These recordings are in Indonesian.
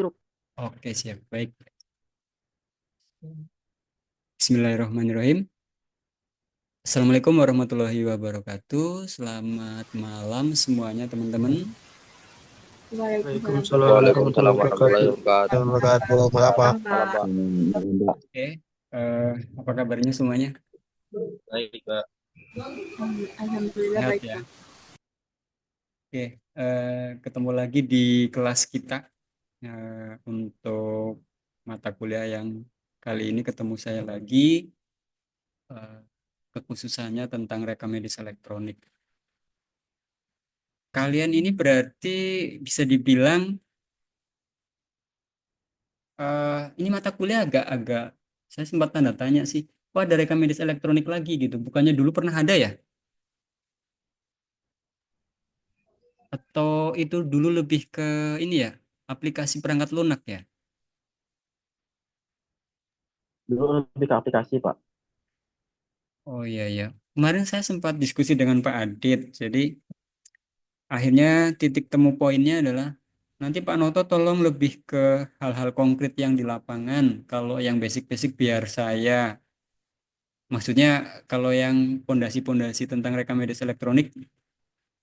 grup. Oke, siap. Baik. Bismillahirrahmanirrahim. Assalamualaikum warahmatullahi wabarakatuh. Selamat malam semuanya, teman-teman. Waalaikumsalam Waalaikumsalam warahmatullahi warahmatullahi Waalaikumsalam warahmatullahi wabarakatuh. wabarakatuh. Wabarakatuh. Apa? wabarakatuh. Malam, Pak. Pak. Mbak. Oke, apa kabarnya semuanya? Baik, Pak. Alhamdulillah Sehat baik, ya. Pak. Oke, ketemu lagi di kelas kita untuk mata kuliah yang kali ini ketemu saya lagi, eh, kekhususannya tentang rekam medis elektronik. Kalian ini berarti bisa dibilang ini mata kuliah agak-agak, saya sempat tanda tanya sih, kok ada rekam medis elektronik lagi gitu? Bukannya dulu pernah ada ya? Atau itu dulu lebih ke ini ya, aplikasi perangkat lunak ya? Dulu lebih ke aplikasi, Pak. Oh iya iya. Kemarin saya sempat diskusi dengan Pak Adit. Jadi akhirnya titik temu poinnya adalah nanti Pak Noto tolong lebih ke hal-hal konkret yang di lapangan. Kalau yang basic-basic biar saya. Maksudnya kalau yang pondasi-pondasi tentang rekam medis elektronik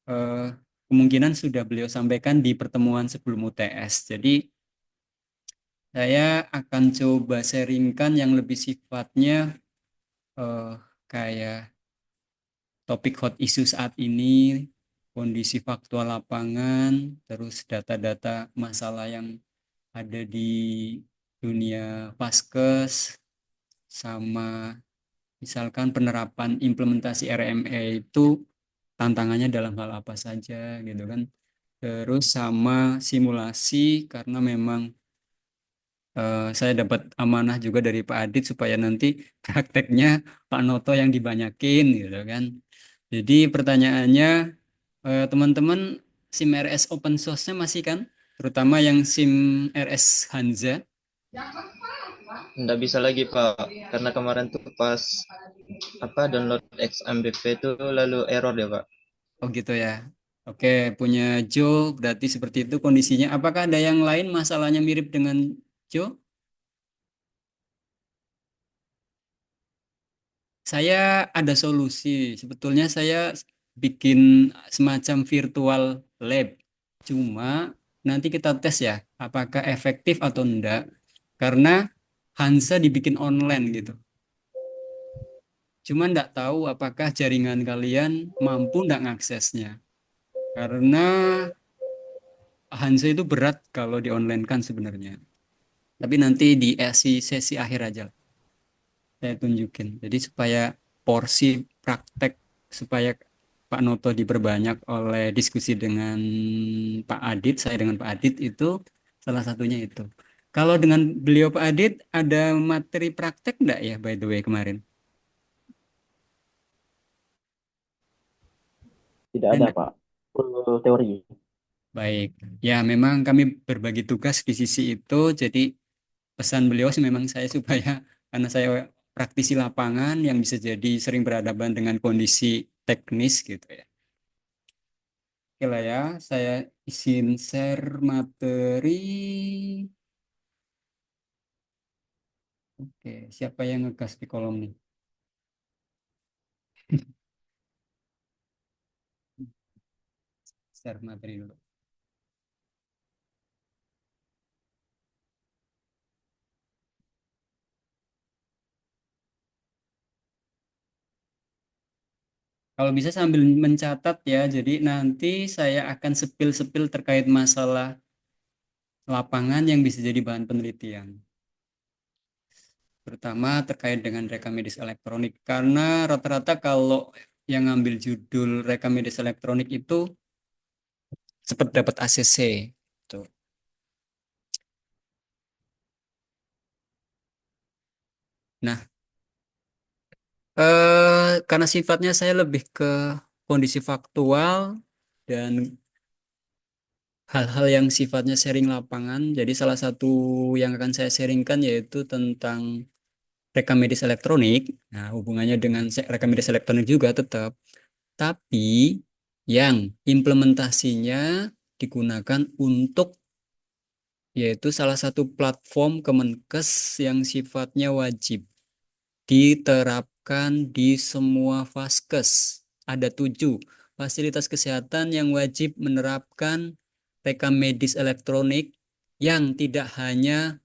eh, kemungkinan sudah beliau sampaikan di pertemuan sebelum UTS. Jadi saya akan coba sharingkan yang lebih sifatnya eh, kayak topik hot issue saat ini, kondisi faktual lapangan, terus data-data masalah yang ada di dunia Vaskes, sama misalkan penerapan implementasi RME itu tantangannya dalam hal apa saja gitu kan. Terus sama simulasi karena memang saya dapat amanah juga dari Pak Adit supaya nanti prakteknya Pak Noto yang dibanyakin gitu kan. Jadi pertanyaannya teman-teman SIM RS open source-nya masih kan? Terutama yang SIM RS Hanza. Nggak bisa lagi, Pak. Karena kemarin tuh pas download XMPP itu lalu error ya, Pak. Oh gitu ya. Oke, punya Joe berarti seperti itu kondisinya. Apakah ada yang lain masalahnya mirip dengan Joe? Saya ada solusi. Sebetulnya saya bikin semacam virtual lab. Cuma nanti kita tes ya, apakah efektif atau enggak. Karena Hansa dibikin online gitu. Cuma enggak tahu apakah jaringan kalian mampu enggak ngaksesnya. Karena Hansa itu berat kalau di online kan sebenarnya. Tapi nanti di sesi akhir aja saya tunjukin. Jadi supaya porsi praktek supaya Pak Noto diperbanyak oleh diskusi dengan Pak Adit, saya dengan Pak Adit itu salah satunya itu. Kalau dengan beliau Pak Adit ada materi praktek enggak ya by the way kemarin? Tidak Ada ada, enggak? Pak. Full teori. Baik. Ya memang kami berbagi tugas di sisi itu. Jadi pesan beliau sih memang saya supaya karena saya praktisi lapangan yang bisa jadi sering berhadapan dengan kondisi teknis gitu ya. Oke lah ya, saya izin share materi. Oke, siapa yang ngegas di kolom nih? Share materi dulu. Kalau bisa sambil mencatat ya, jadi nanti saya akan sepil-sepil terkait masalah lapangan yang bisa jadi bahan penelitian. Terutama terkait dengan rekam medis elektronik. Karena rata-rata kalau yang ngambil judul rekam medis elektronik itu sempat dapat ACC. Tuh. Nah, karena sifatnya saya lebih ke kondisi faktual dan hal-hal yang sifatnya sharing lapangan. Jadi salah satu yang akan saya sharingkan yaitu tentang rekam medis elektronik. Nah, hubungannya dengan rekam medis elektronik juga tetap, tapi yang implementasinya digunakan untuk yaitu salah satu platform Kemenkes yang sifatnya wajib diterapkan di semua vaskes. Ada 7 fasilitas kesehatan yang wajib menerapkan rekam medis elektronik yang tidak hanya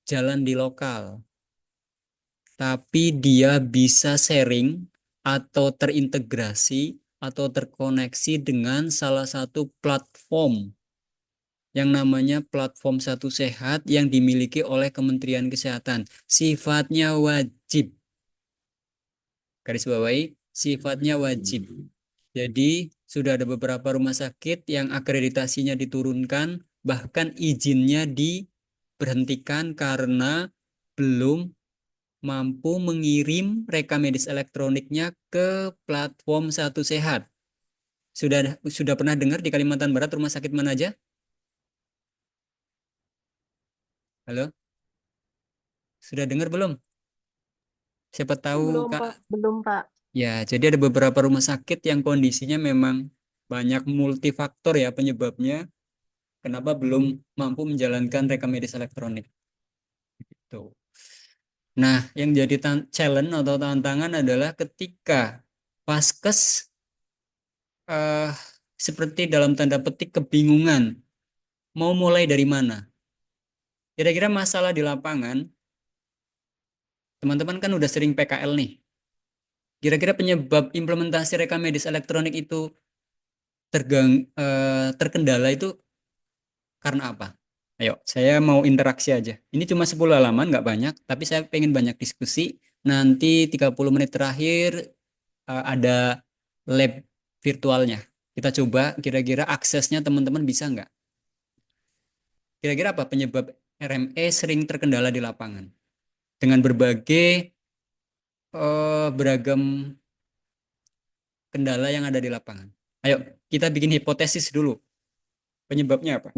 jalan di lokal, tapi dia bisa sharing atau terintegrasi atau terkoneksi dengan salah satu platform yang namanya Platform Satu Sehat yang dimiliki oleh Kementerian Kesehatan. Sifatnya wajib. Garis bawahi, sifatnya wajib. Jadi sudah ada beberapa rumah sakit yang akreditasinya diturunkan, bahkan izinnya diberhentikan karena belum mampu mengirim rekam medis elektroniknya ke platform Satu Sehat. Sudah pernah dengar di Kalimantan Barat rumah sakit mana aja? Halo? Sudah dengar belum? Siapa tahu Belum, Kak. Pak. Belum, Pak. Ya, jadi ada beberapa rumah sakit yang kondisinya memang banyak multifaktor ya penyebabnya kenapa belum mampu menjalankan rekam medis elektronik. Gitu. Nah, yang jadi challenge atau tantangan adalah ketika vaskes eh, seperti dalam tanda petik kebingungan mau mulai dari mana. Kira-kira masalah di lapangan, teman-teman kan udah sering PKL nih. Kira-kira penyebab implementasi rekam medis elektronik itu terkendala itu karena apa? Ayo, saya mau interaksi aja. Ini cuma 10 halaman, nggak banyak, tapi saya pengen banyak diskusi. Nanti 30 menit terakhir ada lab virtualnya. Kita coba kira-kira aksesnya teman-teman bisa nggak? Kira-kira apa penyebab RME sering terkendala di lapangan? Dengan berbagai beragam kendala yang ada di lapangan. Ayo, kita bikin hipotesis dulu. Penyebabnya apa?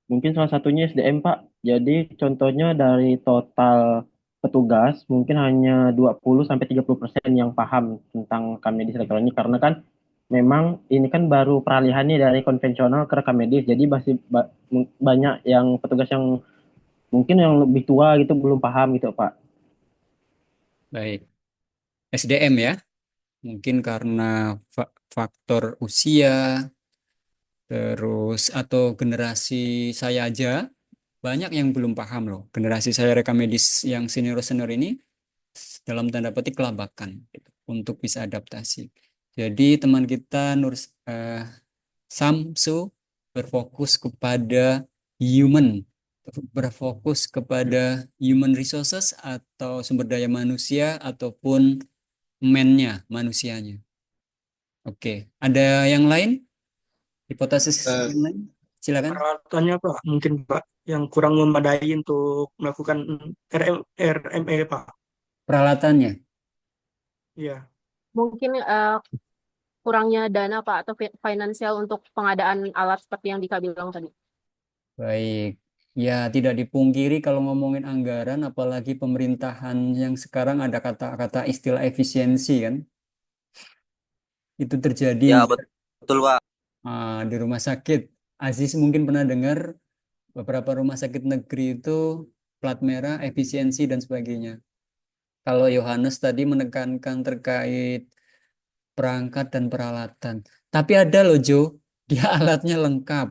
Mungkin salah satunya SDM, Pak. Jadi contohnya dari total petugas mungkin hanya 20-30% yang paham tentang rekam medis elektronik karena kan memang ini kan baru peralihannya dari konvensional ke rekam medis. Jadi masih banyak yang petugas yang mungkin yang lebih tua gitu belum paham gitu, Pak. Baik, SDM ya. Mungkin karena faktor usia, terus atau generasi saya aja banyak yang belum paham loh. Generasi saya rekam medis yang senior-senior ini dalam tanda petik kelabakan gitu, untuk bisa adaptasi. Jadi teman kita Samsu berfokus kepada human, berfokus kepada human resources atau sumber daya manusia ataupun man-nya, manusianya. Oke, ada yang lain? Hipotesis Eh, yang lain? Silakan. Peralatannya Pak, mungkin Pak, yang kurang memadai untuk melakukan RME Pak. Peralatannya. Iya, Mungkin kurangnya dana, Pak, atau finansial untuk pengadaan alat seperti yang Dika bilang tadi. Baik. Ya, tidak dipungkiri kalau ngomongin anggaran, apalagi pemerintahan yang sekarang ada kata-kata istilah efisiensi kan. Itu terjadi Ya, betul, Pak. di rumah sakit. Aziz mungkin pernah dengar beberapa rumah sakit negeri itu plat merah, efisiensi, dan sebagainya. Kalau Yohanes tadi menekankan terkait perangkat dan peralatan. Tapi ada loh Jo, dia alatnya lengkap.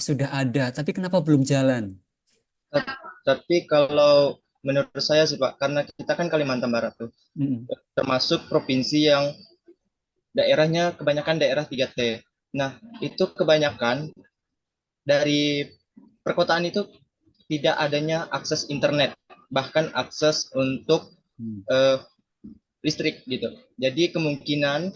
Sudah ada, tapi kenapa belum jalan? Tapi kalau menurut saya sih Pak, karena kita kan Kalimantan Barat tuh, Mm-mm. termasuk provinsi yang daerahnya kebanyakan daerah 3T. Nah, itu kebanyakan dari perkotaan itu tidak adanya akses internet, bahkan akses untuk Hmm. listrik gitu. Jadi kemungkinan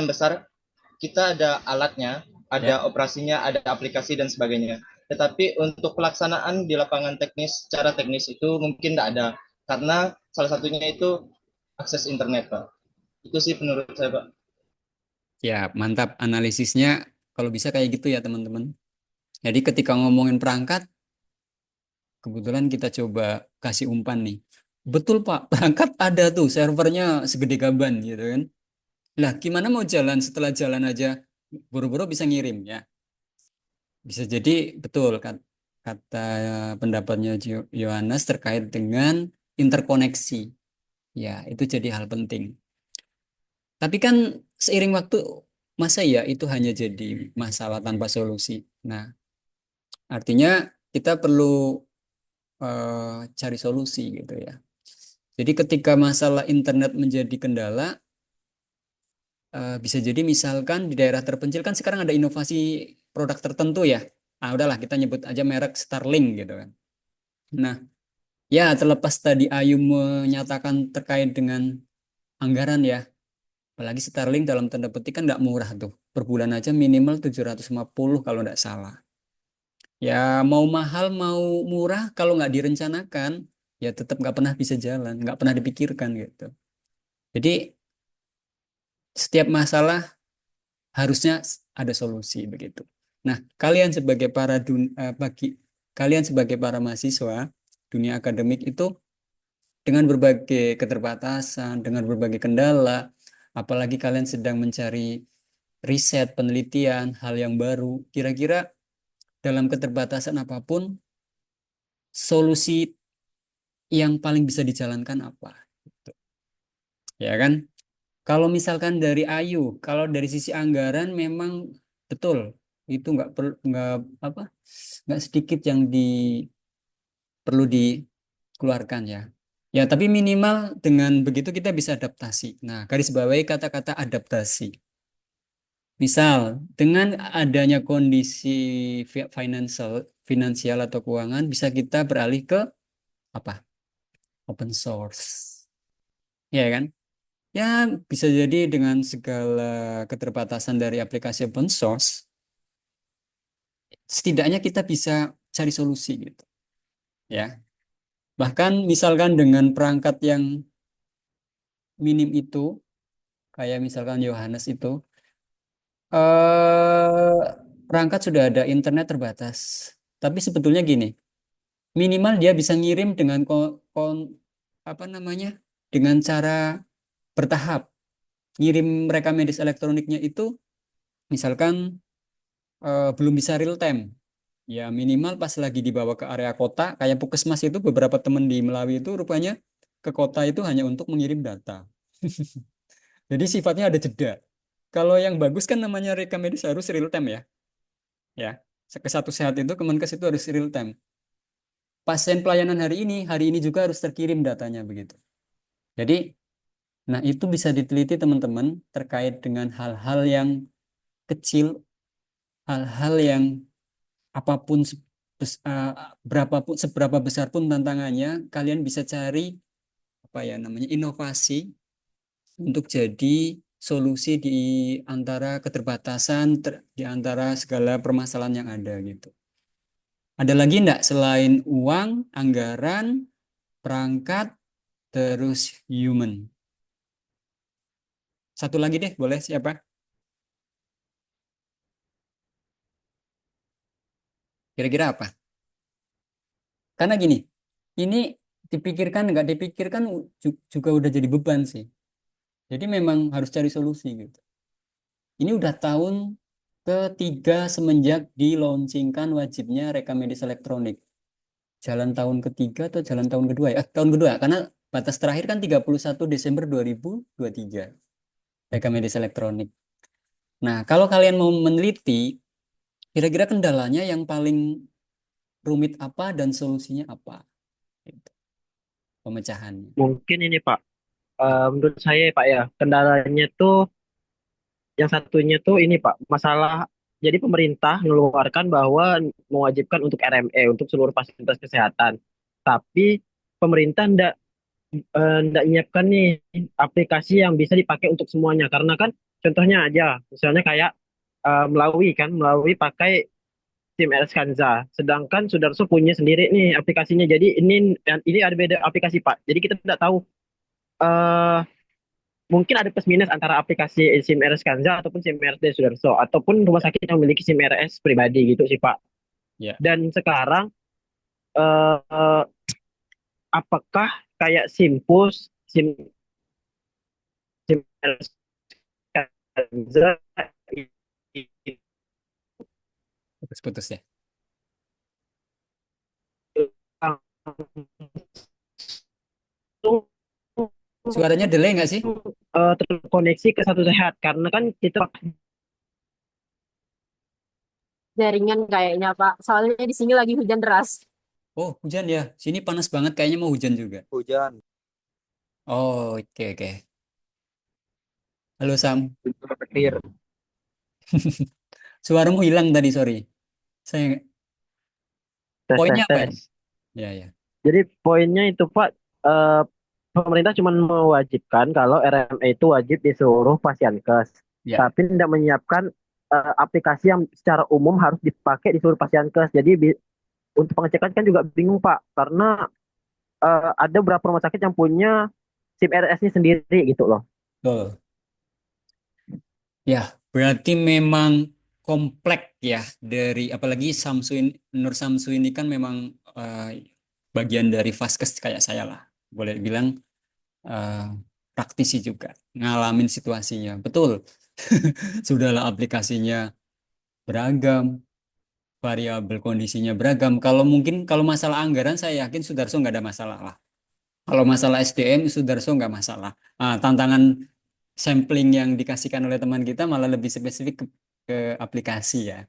besar kita ada alatnya, Ya. ada operasinya, ada aplikasi dan sebagainya. Tetapi untuk pelaksanaan di lapangan teknis, secara teknis itu mungkin tidak ada. Karena salah satunya itu akses internet, Pak. Itu sih menurut saya, Pak. Ya, mantap analisisnya. Kalau bisa kayak gitu ya teman-teman. Jadi ketika ngomongin perangkat, kebetulan kita coba kasih umpan nih. Betul Pak, perangkat ada tuh, servernya segede gaban gitu kan. Lah, gimana mau jalan setelah jalan aja buru-buru bisa ngirim ya. Bisa jadi betul kata pendapatnya Yohanes terkait dengan interkoneksi. Ya, itu jadi hal penting. Tapi kan seiring waktu, masa ya itu hanya jadi masalah tanpa solusi. Nah, artinya kita perlu cari solusi gitu ya. Jadi ketika masalah internet menjadi kendala, bisa jadi misalkan di daerah terpencil kan sekarang ada inovasi produk tertentu ya. Ah, udahlah kita nyebut aja merek Starlink gitu kan. Nah, ya terlepas tadi Ayu menyatakan terkait dengan anggaran ya. Apalagi Starlink dalam tanda petik kan nggak murah tuh. Per bulan aja minimal 750 kalau nggak salah. Ya mau mahal mau murah kalau nggak direncanakan ya tetap nggak pernah bisa jalan, nggak pernah dipikirkan gitu. Jadi setiap masalah harusnya ada solusi begitu. Nah, bagi kalian sebagai para mahasiswa dunia akademik itu dengan berbagai keterbatasan, dengan berbagai kendala, apalagi kalian sedang mencari riset, penelitian, hal yang baru, kira-kira dalam keterbatasan apapun, solusi yang paling bisa dijalankan apa? Gitu. Ya kan? Kalau misalkan dari Ayu, kalau dari sisi anggaran memang betul itu nggak apa nggak sedikit yang perlu dikeluarkan ya. Ya, tapi minimal dengan begitu kita bisa adaptasi. Nah, garis bawahi kata-kata adaptasi. Misal, dengan adanya kondisi finansial atau keuangan, bisa kita beralih ke apa? Open source. Ya kan? Ya, bisa jadi dengan segala keterbatasan dari aplikasi open source, setidaknya kita bisa cari solusi gitu. Ya, bahkan misalkan dengan perangkat yang minim itu, kayak misalkan Yohanes itu, eh perangkat sudah ada internet terbatas. Tapi sebetulnya gini, minimal dia bisa ngirim dengan apa namanya, dengan cara bertahap. Ngirim mereka medis elektroniknya itu, misalkan belum bisa real time. Ya minimal pas lagi dibawa ke area kota, kayak Puskesmas itu beberapa teman di Melawi itu rupanya ke kota itu hanya untuk mengirim data. Jadi sifatnya ada jeda. Kalau yang bagus kan namanya rekam medis harus real time ya. Ya, ke satu sehat itu Kemenkes itu harus real time. Pasien pelayanan hari ini juga harus terkirim datanya begitu. Jadi, nah itu bisa diteliti teman-teman terkait dengan hal-hal yang kecil, hal-hal yang apapun berapapun seberapa besar pun tantangannya, kalian bisa cari apa ya namanya inovasi untuk jadi solusi di antara keterbatasan di antara segala permasalahan yang ada gitu. Ada lagi enggak selain uang, anggaran, perangkat, terus human? Satu lagi deh, boleh siapa? Kira-kira apa? Karena gini, ini dipikirkan nggak dipikirkan juga udah jadi beban sih. Jadi memang harus cari solusi gitu. Ini udah tahun ketiga semenjak di-launchingkan wajibnya rekam medis elektronik. Jalan tahun ketiga atau jalan tahun kedua ya? Tahun kedua, karena batas terakhir kan 31 Desember 2023 rekam medis elektronik. Nah, kalau kalian mau meneliti, kira-kira kendalanya yang paling rumit apa dan solusinya apa? Gitu, pemecahannya. Mungkin ini Pak, menurut saya Pak ya, kendalanya tuh yang satunya tuh ini Pak, masalah jadi pemerintah mengeluarkan bahwa mewajibkan untuk RME untuk seluruh fasilitas kesehatan. Tapi pemerintah ndak nyiapkan nih aplikasi yang bisa dipakai untuk semuanya karena kan contohnya aja misalnya kayak Melawi pakai SIM RS Kanza sedangkan Sudarso punya sendiri nih aplikasinya jadi ini ada beda aplikasi Pak jadi kita tidak tahu eh mungkin ada plus minus antara aplikasi SIM RS Kanza ataupun SIM RS dari Sudarso ataupun rumah sakit yang memiliki SIM RS pribadi gitu sih Pak Ya, dan sekarang eh apakah kayak Simpus SIM RS Kanza Putus-putus ya. Suaranya delay nggak sih? Terkoneksi ke satu sehat karena kan kita Jaringan kayaknya Pak. Soalnya di sini lagi hujan deras. Oh, hujan ya. Sini panas banget, kayaknya mau hujan juga. Hujan. Oh, oke oke. Halo Sam, Clear. suaramu hilang tadi, sorry. Saya tes tes poinnya apa tes. ini? Ya ya. Jadi poinnya itu Pak, eh, pemerintah cuma mewajibkan kalau RME itu wajib di seluruh pasienkes, Ya. tapi tidak menyiapkan aplikasi yang secara umum harus dipakai di seluruh pasienkes. Jadi untuk pengecekan kan juga bingung Pak, karena ada beberapa rumah sakit yang punya SIM RS-nya sendiri gitu loh. Betul. Ya, berarti memang kompleks ya dari apalagi Nur Samsu ini kan memang bagian dari Vaskes kayak saya lah. Boleh bilang eh, praktisi juga, ngalamin situasinya. Betul. Sudahlah aplikasinya beragam, variabel kondisinya beragam. Kalau masalah anggaran saya yakin Sudarso nggak ada masalah lah. Kalau masalah SDM Sudarso nggak masalah. Tantangan sampling yang dikasihkan oleh teman kita malah lebih spesifik ke aplikasi ya.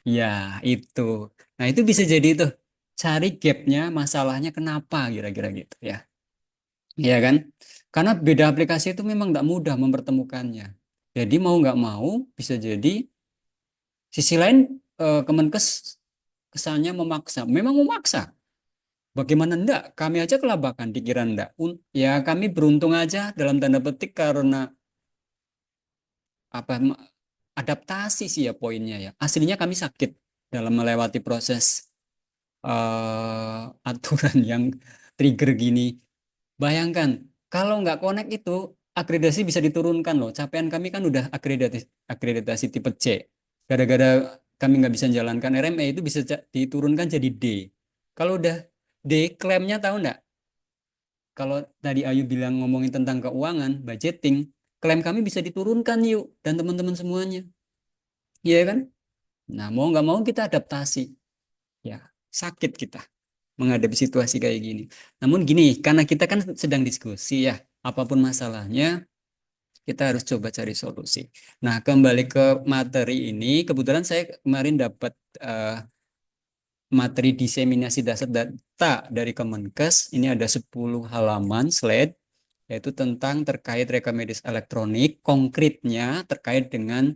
Ya, itu. Nah, itu bisa jadi tuh cari gapnya, masalahnya kenapa kira-kira gitu ya. Iya kan? Karena beda aplikasi itu memang nggak mudah mempertemukannya. Jadi mau nggak mau bisa jadi sisi lain Kemenkes kesannya memaksa. Memang memaksa. Bagaimana enggak? Kami aja kelabakan dikira enggak. Ya kami beruntung aja dalam tanda petik karena apa adaptasi sih ya poinnya ya. Aslinya kami sakit dalam melewati proses aturan yang trigger gini. Bayangkan kalau nggak connect itu akreditasi bisa diturunkan loh. Capaian kami kan udah akreditasi tipe C. Gara-gara kami nggak bisa jalankan RME itu bisa diturunkan jadi D. Kalau udah D, klaimnya tahu nggak? Kalau tadi Ayu bilang ngomongin tentang keuangan, budgeting, klaim kami bisa diturunkan yuk dan teman-teman semuanya. Iya kan? Nah, mau nggak mau kita adaptasi. Ya, sakit kita menghadapi situasi kayak gini. Namun gini, karena kita kan sedang diskusi ya, apapun masalahnya, kita harus coba cari solusi. Nah, kembali ke materi ini, kebetulan saya kemarin dapat materi diseminasi dasar data dari Kemenkes. Ini ada 10 halaman slide, yaitu tentang terkait rekam medis elektronik, konkretnya terkait dengan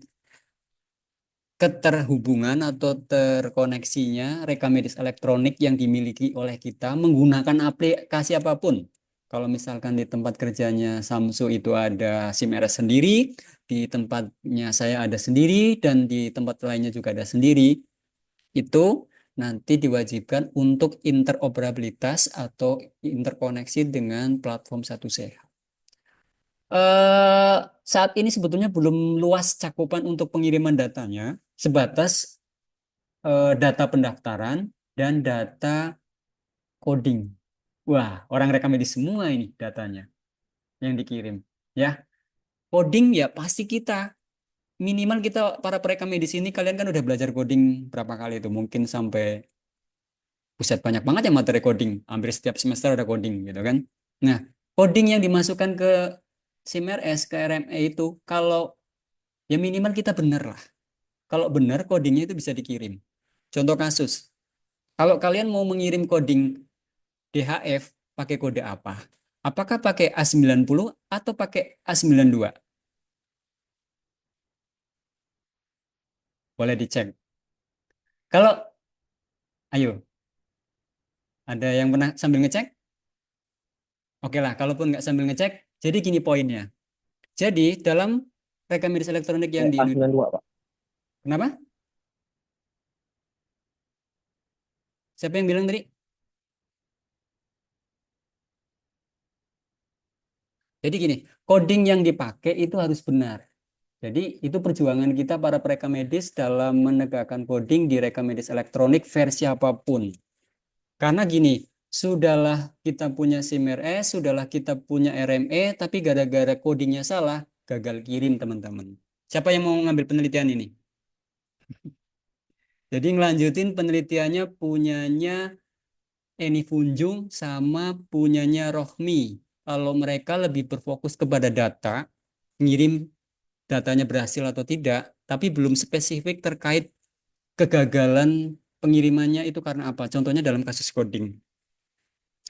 keterhubungan atau terkoneksinya rekam medis elektronik yang dimiliki oleh kita menggunakan aplikasi apapun. Kalau misalkan di tempat kerjanya Samsu itu ada SIM RS sendiri, di tempatnya saya ada sendiri, dan di tempat lainnya juga ada sendiri, itu nanti diwajibkan untuk interoperabilitas atau interkoneksi dengan platform Satu Sehat. eh Saat ini sebetulnya belum luas cakupan untuk pengiriman datanya, sebatas data pendaftaran dan data coding. Wah, orang rekam medis semua ini datanya yang dikirim. Ya, coding ya pasti kita. Minimal kita para perekam medis ini kalian kan udah belajar coding berapa kali itu? Mungkin sampai buset banyak banget ya materi coding. Hampir setiap semester ada coding gitu kan. Nah, coding yang dimasukkan ke SIMRS, ke RME itu kalau ya minimal kita bener lah. Kalau benar codingnya itu bisa dikirim. Contoh kasus, kalau kalian mau mengirim coding DHF pakai kode apa? Apakah pakai A90 atau pakai A92? Boleh dicek. Kalau, ayo, ada yang pernah sambil ngecek? Oke lah, kalaupun nggak sambil ngecek, jadi gini poinnya. Jadi dalam rekam medis elektronik yang di Indonesia, A92 Pak. kenapa? Siapa yang bilang tadi? Jadi gini, coding yang dipakai itu harus benar. Jadi itu perjuangan kita para perekam medis dalam menegakkan coding di rekam medis elektronik versi apapun. Karena gini, sudahlah kita punya SIM-RS, sudahlah kita punya RME, tapi gara-gara codingnya salah, gagal kirim teman-teman. Siapa yang mau ngambil penelitian ini? Jadi ngelanjutin penelitiannya punyanya Eni Funjung sama punyanya Rohmi. Kalau mereka lebih berfokus kepada data, ngirim datanya berhasil atau tidak, tapi belum spesifik terkait kegagalan pengirimannya itu karena apa. Contohnya dalam kasus coding.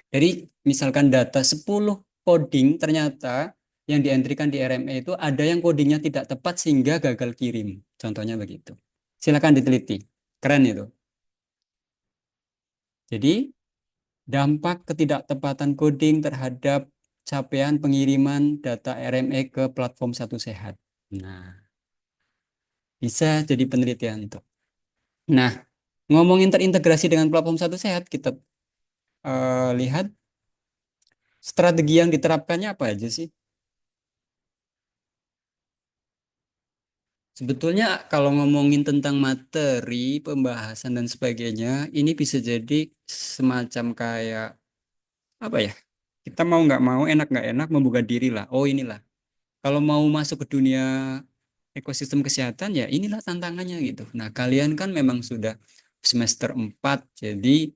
Jadi misalkan data 10 coding ternyata yang dientrikan di RME itu ada yang codingnya tidak tepat sehingga gagal kirim. Contohnya begitu. Silakan diteliti. Keren itu. Jadi dampak ketidaktepatan coding terhadap capaian pengiriman data RME ke platform Satu Sehat. Nah, bisa jadi penelitian itu. Nah, ngomongin terintegrasi dengan platform Satu Sehat, kita lihat strategi yang diterapkannya apa aja sih? Sebetulnya kalau ngomongin tentang materi, pembahasan dan sebagainya, ini bisa jadi semacam kayak apa ya? Kita mau nggak mau, enak nggak enak, membuka diri lah. Oh inilah. Kalau mau masuk ke dunia ekosistem kesehatan, ya inilah tantangannya gitu. Nah, kalian kan memang sudah semester 4, jadi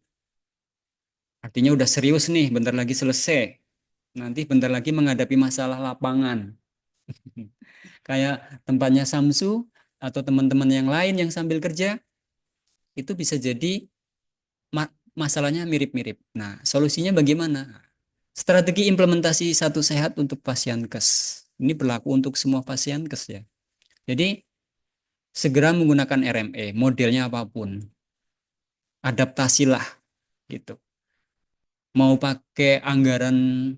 artinya udah serius nih, bentar lagi selesai. Nanti bentar lagi menghadapi masalah lapangan. Kayak tempatnya Samsu atau teman-teman yang lain yang sambil kerja, itu bisa jadi masalahnya mirip-mirip. Nah, solusinya bagaimana? Strategi implementasi Satu Sehat untuk pasienkes. Ini berlaku untuk semua pasienkes ya. Jadi, segera menggunakan RME, modelnya apapun. Adaptasilah gitu. Mau pakai anggaran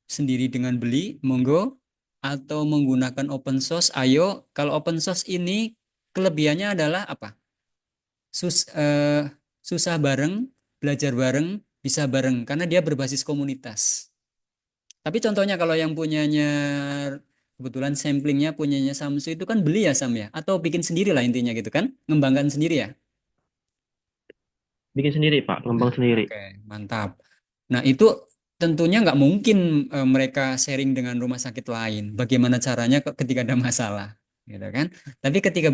sendiri dengan beli, monggo, atau menggunakan open source, ayo. Kalau open source ini kelebihannya adalah apa? Susah bareng, belajar bareng, bisa bareng, karena dia berbasis komunitas. Tapi contohnya kalau yang punyanya, kebetulan samplingnya punyanya Samsu itu kan beli ya Sam ya? Atau bikin sendiri lah intinya gitu kan? Ngembangkan sendiri ya? Bikin sendiri, Pak, ngembang sendiri. Oke, mantap. Nah, itu tentunya nggak mungkin mereka sharing dengan rumah sakit lain. Bagaimana caranya ketika ada masalah, gitu kan? Tapi ketika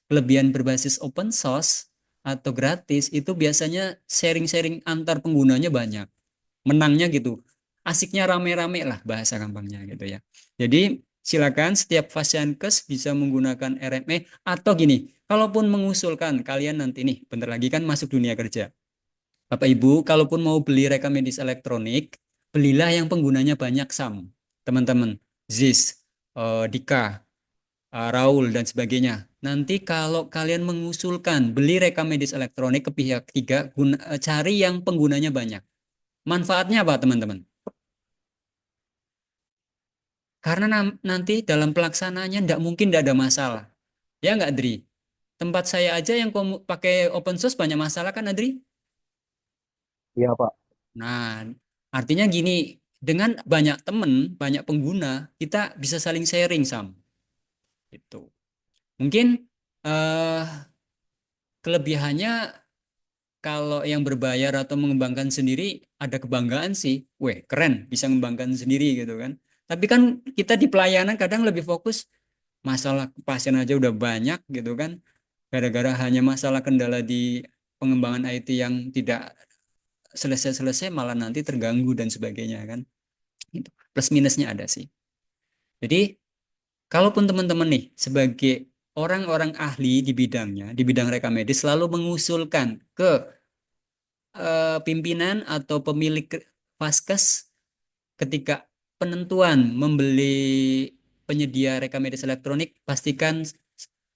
kelebihan berbasis open source atau gratis, itu biasanya sharing-sharing antar penggunanya banyak. Menangnya gitu. Asiknya rame-rame lah bahasa gampangnya gitu ya. Jadi silakan setiap Fasiankes bisa menggunakan RME atau gini, kalaupun mengusulkan kalian nanti nih, bentar lagi kan masuk dunia kerja. Bapak Ibu, kalaupun mau beli rekam medis elektronik, belilah yang penggunanya banyak Sam, teman-teman, Ziz, Dika, Raul dan sebagainya. Nanti kalau kalian mengusulkan beli rekam medis elektronik ke pihak ketiga, cari yang penggunanya banyak. Manfaatnya apa teman-teman? Karena nanti dalam pelaksanaannya tidak mungkin tidak ada masalah. Ya nggak, Dri? Tempat saya aja yang pakai open source banyak masalah kan, Adri? Iya, Pak. Nah, artinya gini, dengan banyak teman, banyak pengguna, kita bisa saling sharing, Sam. Gitu. Mungkin eh, kelebihannya kalau yang berbayar atau mengembangkan sendiri ada kebanggaan sih. Weh, keren bisa mengembangkan sendiri gitu kan. Tapi kan kita di pelayanan kadang lebih fokus masalah pasien aja udah banyak gitu kan. Gara-gara hanya masalah kendala di pengembangan IT yang tidak selesai-selesai malah nanti terganggu dan sebagainya kan. Gitu. Plus minusnya ada sih. Jadi, kalaupun teman-teman nih sebagai orang-orang ahli di bidangnya, di bidang rekam medis selalu mengusulkan ke pimpinan atau pemilik vaskes ketika penentuan membeli penyedia rekam medis elektronik, pastikan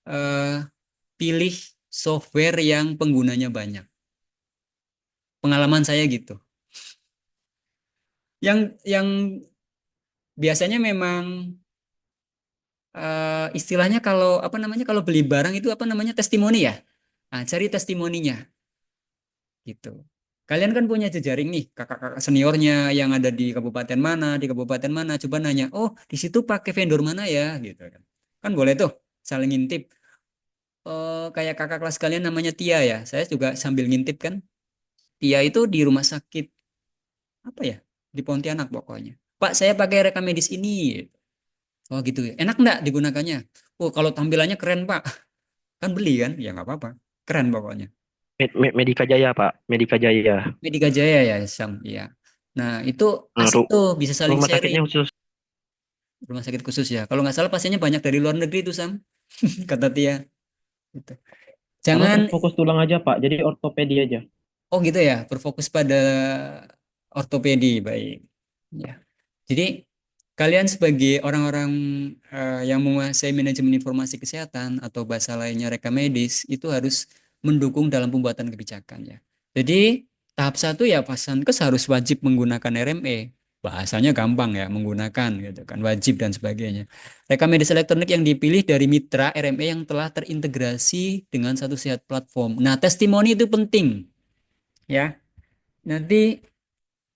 eh, pilih software yang penggunanya banyak. Pengalaman saya gitu. Yang biasanya memang istilahnya kalau apa namanya kalau beli barang itu apa namanya testimoni ya. Nah, cari testimoninya gitu. Kalian kan punya jejaring nih, kakak-kakak seniornya yang ada di kabupaten mana, di kabupaten mana. Coba nanya, oh di situ pakai vendor mana ya, gitu kan. Kan boleh tuh saling ngintip. Kayak kakak kelas kalian namanya Tia ya. Saya juga sambil ngintip kan. Tia itu di rumah sakit apa ya? Di Pontianak pokoknya. Pak, saya pakai rekam medis ini. Oh gitu ya. Enak enggak digunakannya? Oh kalau tampilannya keren Pak. Kan beli kan? Ya nggak apa-apa. Keren pokoknya. Medika Jaya, Pak. Medika Jaya. Medika Jaya ya, Sam. Iya. Nah, itu Nah, asik tuh, bisa saling rumah sharing. sakitnya khusus. Rumah sakit khusus ya. Kalau nggak salah pasiennya banyak dari luar negeri tuh, Sam. Kata Tia. Gitu. Karena Jangan, terfokus tulang aja, Pak. Jadi ortopedi aja. oh gitu ya, berfokus pada ortopedi, baik. Ya. Jadi, kalian sebagai orang-orang yang menguasai manajemen informasi kesehatan atau bahasa lainnya rekam medis, itu harus mendukung dalam pembuatan kebijakan ya. Jadi, tahap satu ya Vasankes harus wajib menggunakan RME. Bahasanya gampang ya, menggunakan gitu kan, wajib dan sebagainya. Rekam medis elektronik yang dipilih dari mitra RME yang telah terintegrasi dengan satu sehat platform. Nah, testimoni itu penting ya. Nanti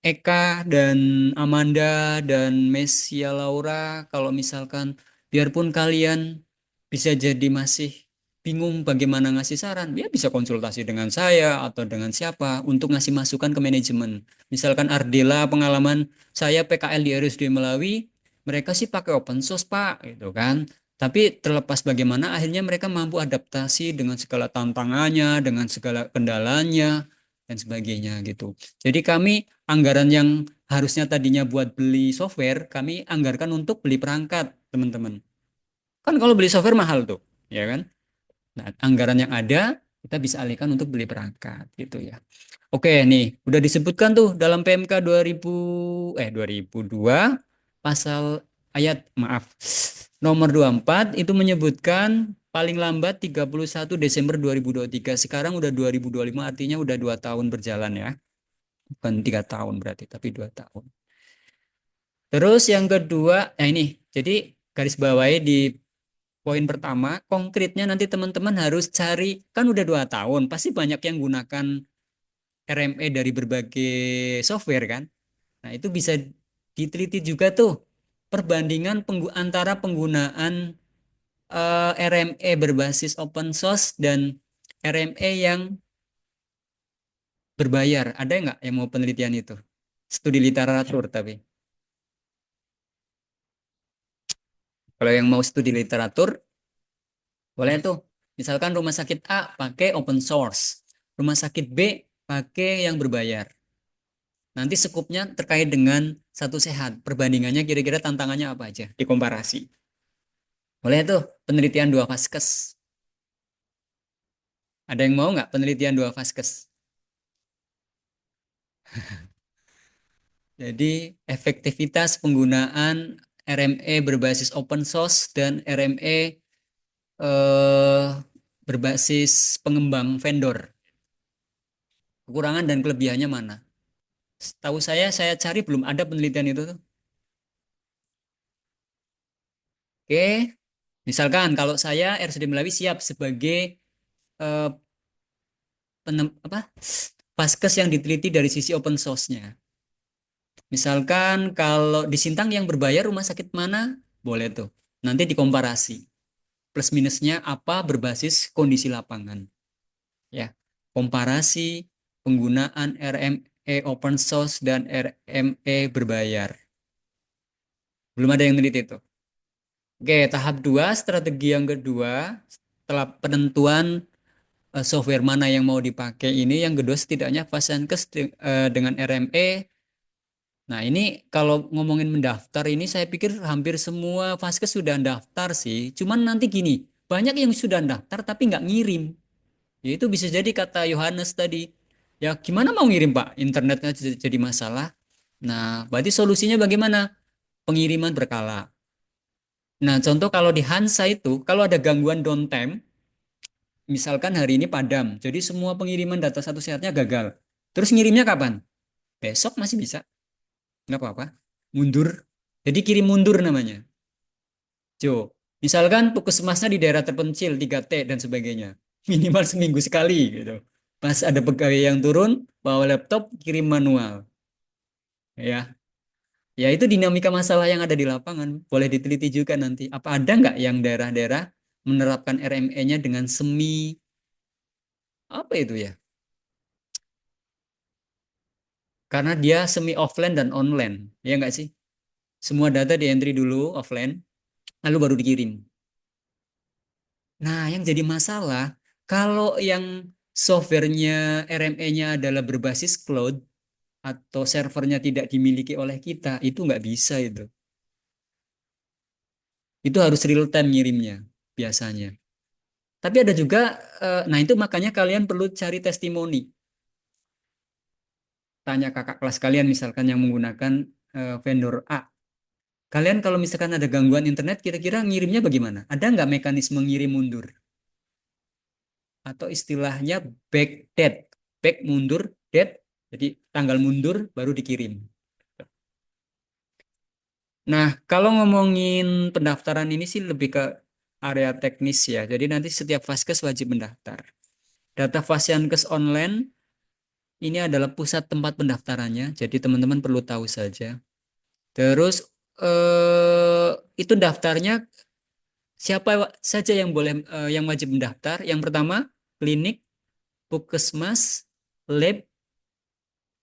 Eka dan Amanda dan Mesia Laura, kalau misalkan biarpun kalian bisa jadi masih bingung bagaimana ngasih saran, ya bisa konsultasi dengan saya atau dengan siapa untuk ngasih masukan ke manajemen. Misalkan Ardela pengalaman saya PKL di RSUD Melawi, mereka sih pakai open source Pak, gitu kan. Tapi terlepas bagaimana akhirnya mereka mampu adaptasi dengan segala tantangannya, dengan segala kendalanya dan sebagainya gitu. Jadi kami anggaran yang harusnya tadinya buat beli software, kami anggarkan untuk beli perangkat, teman-teman. Kan kalau beli software mahal tuh, ya kan? Nah, anggaran yang ada kita bisa alihkan untuk beli perangkat gitu ya. Oke, nih, udah disebutkan tuh dalam PMK 2002 pasal ayat maaf nomor 24 itu menyebutkan paling lambat 31 Desember 2023. Sekarang udah 2025 artinya udah 2 tahun berjalan ya. Bukan 3 tahun berarti, tapi 2 tahun. Terus yang kedua, nah ini, jadi garis bawahi di poin pertama, konkretnya nanti teman-teman harus cari, kan udah 2 tahun, pasti banyak yang gunakan RME dari berbagai software kan. Nah itu bisa diteliti juga tuh, perbandingan antara penggunaan RME berbasis open source dan RME yang berbayar. Ada nggak yang mau penelitian itu? Studi literatur tapi. Kalau yang mau studi literatur, boleh tuh. Misalkan rumah sakit A pakai open source, rumah sakit B pakai yang berbayar. Nanti skupnya terkait dengan satu sehat. Perbandingannya kira-kira tantangannya apa aja? Dikomparasi. Boleh tuh penelitian 2 vaskes. Ada yang mau nggak penelitian 2 vaskes? Jadi efektivitas penggunaan RME berbasis open source dan RME berbasis pengembang vendor. Kekurangan dan kelebihannya mana? Setahu saya cari belum ada penelitian itu tuh. Oke, misalkan kalau saya RSUD Melawi siap sebagai eh, vaskes yang diteliti dari sisi open source-nya. Misalkan kalau di Sintang yang berbayar rumah sakit mana? Boleh tuh. Nanti dikomparasi. Plus minusnya apa berbasis kondisi lapangan. Ya. Komparasi penggunaan RME open source dan RME berbayar. Belum ada yang neliti itu. Oke, tahap 2, strategi yang kedua, setelah penentuan software mana yang mau dipakai ini, yang kedua setidaknya Vasankes dengan RME. Nah, ini kalau ngomongin mendaftar ini saya pikir hampir semua Vaskes sudah daftar sih. Cuman nanti gini, banyak yang sudah daftar tapi nggak ngirim. Ya itu bisa jadi kata Yohanes tadi. Ya gimana mau ngirim Pak? Internetnya jadi masalah. Nah, berarti solusinya bagaimana? Pengiriman berkala. Nah, contoh kalau di Hansa itu, kalau ada gangguan downtime, misalkan hari ini padam, jadi semua pengiriman data satu sehatnya gagal. Terus ngirimnya kapan? Besok masih bisa, nggak apa-apa. Mundur. Jadi kirim mundur namanya. Jo, misalkan puskesmasnya di daerah terpencil, 3T dan sebagainya. Minimal seminggu sekali gitu. Pas ada pegawai yang turun, bawa laptop, kirim manual. Ya, ya itu dinamika masalah yang ada di lapangan. Boleh diteliti juga nanti. Apa ada nggak yang daerah-daerah menerapkan RME-nya dengan semi apa itu ya? Karena dia semi offline dan online, ya nggak sih? Semua data di entry dulu offline, lalu baru dikirim. Nah, yang jadi masalah Kalau yang softwarenya RME-nya adalah berbasis cloud atau servernya tidak dimiliki oleh kita, itu nggak bisa itu. Itu harus real time ngirimnya biasanya. Tapi ada juga, nah itu makanya kalian perlu cari testimoni. Tanya kakak kelas kalian misalkan yang menggunakan vendor A. Kalian kalau misalkan ada gangguan internet, kira-kira ngirimnya bagaimana? Ada nggak mekanisme ngirim mundur? Atau istilahnya backdate. Back mundur, date. Jadi tanggal mundur baru dikirim. Nah, kalau ngomongin pendaftaran ini sih lebih ke area teknis ya. Jadi nanti setiap vaskes wajib mendaftar. Data Fasyankes online ini adalah pusat tempat pendaftarannya. Jadi teman-teman perlu tahu saja. Terus itu daftarnya siapa saja yang boleh yang wajib mendaftar? Yang pertama, klinik, puskesmas, lab.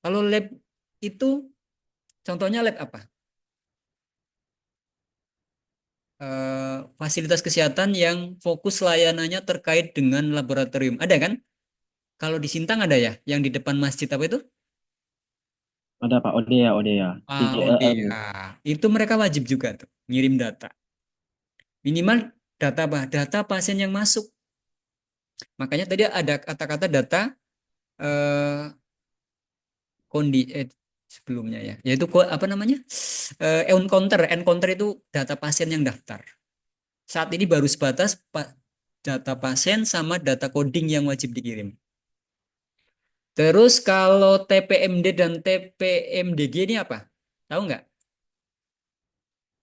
Kalau lab itu contohnya lab apa? Fasilitas kesehatan yang fokus layanannya terkait dengan laboratorium. Ada kan? Kalau di Sintang ada ya, yang di depan masjid apa itu? Ada Pak, Odea, Odea. AOD ya. Itu mereka wajib juga tuh ngirim data. Minimal data apa? Data pasien yang masuk. Makanya tadi ada kata-kata data eh, sebelumnya ya. Yaitu apa namanya? Encounter itu data pasien yang daftar. Saat ini baru sebatas data pasien sama data coding yang wajib dikirim. Terus kalau TPMD dan TPMDG ini apa? Tahu nggak?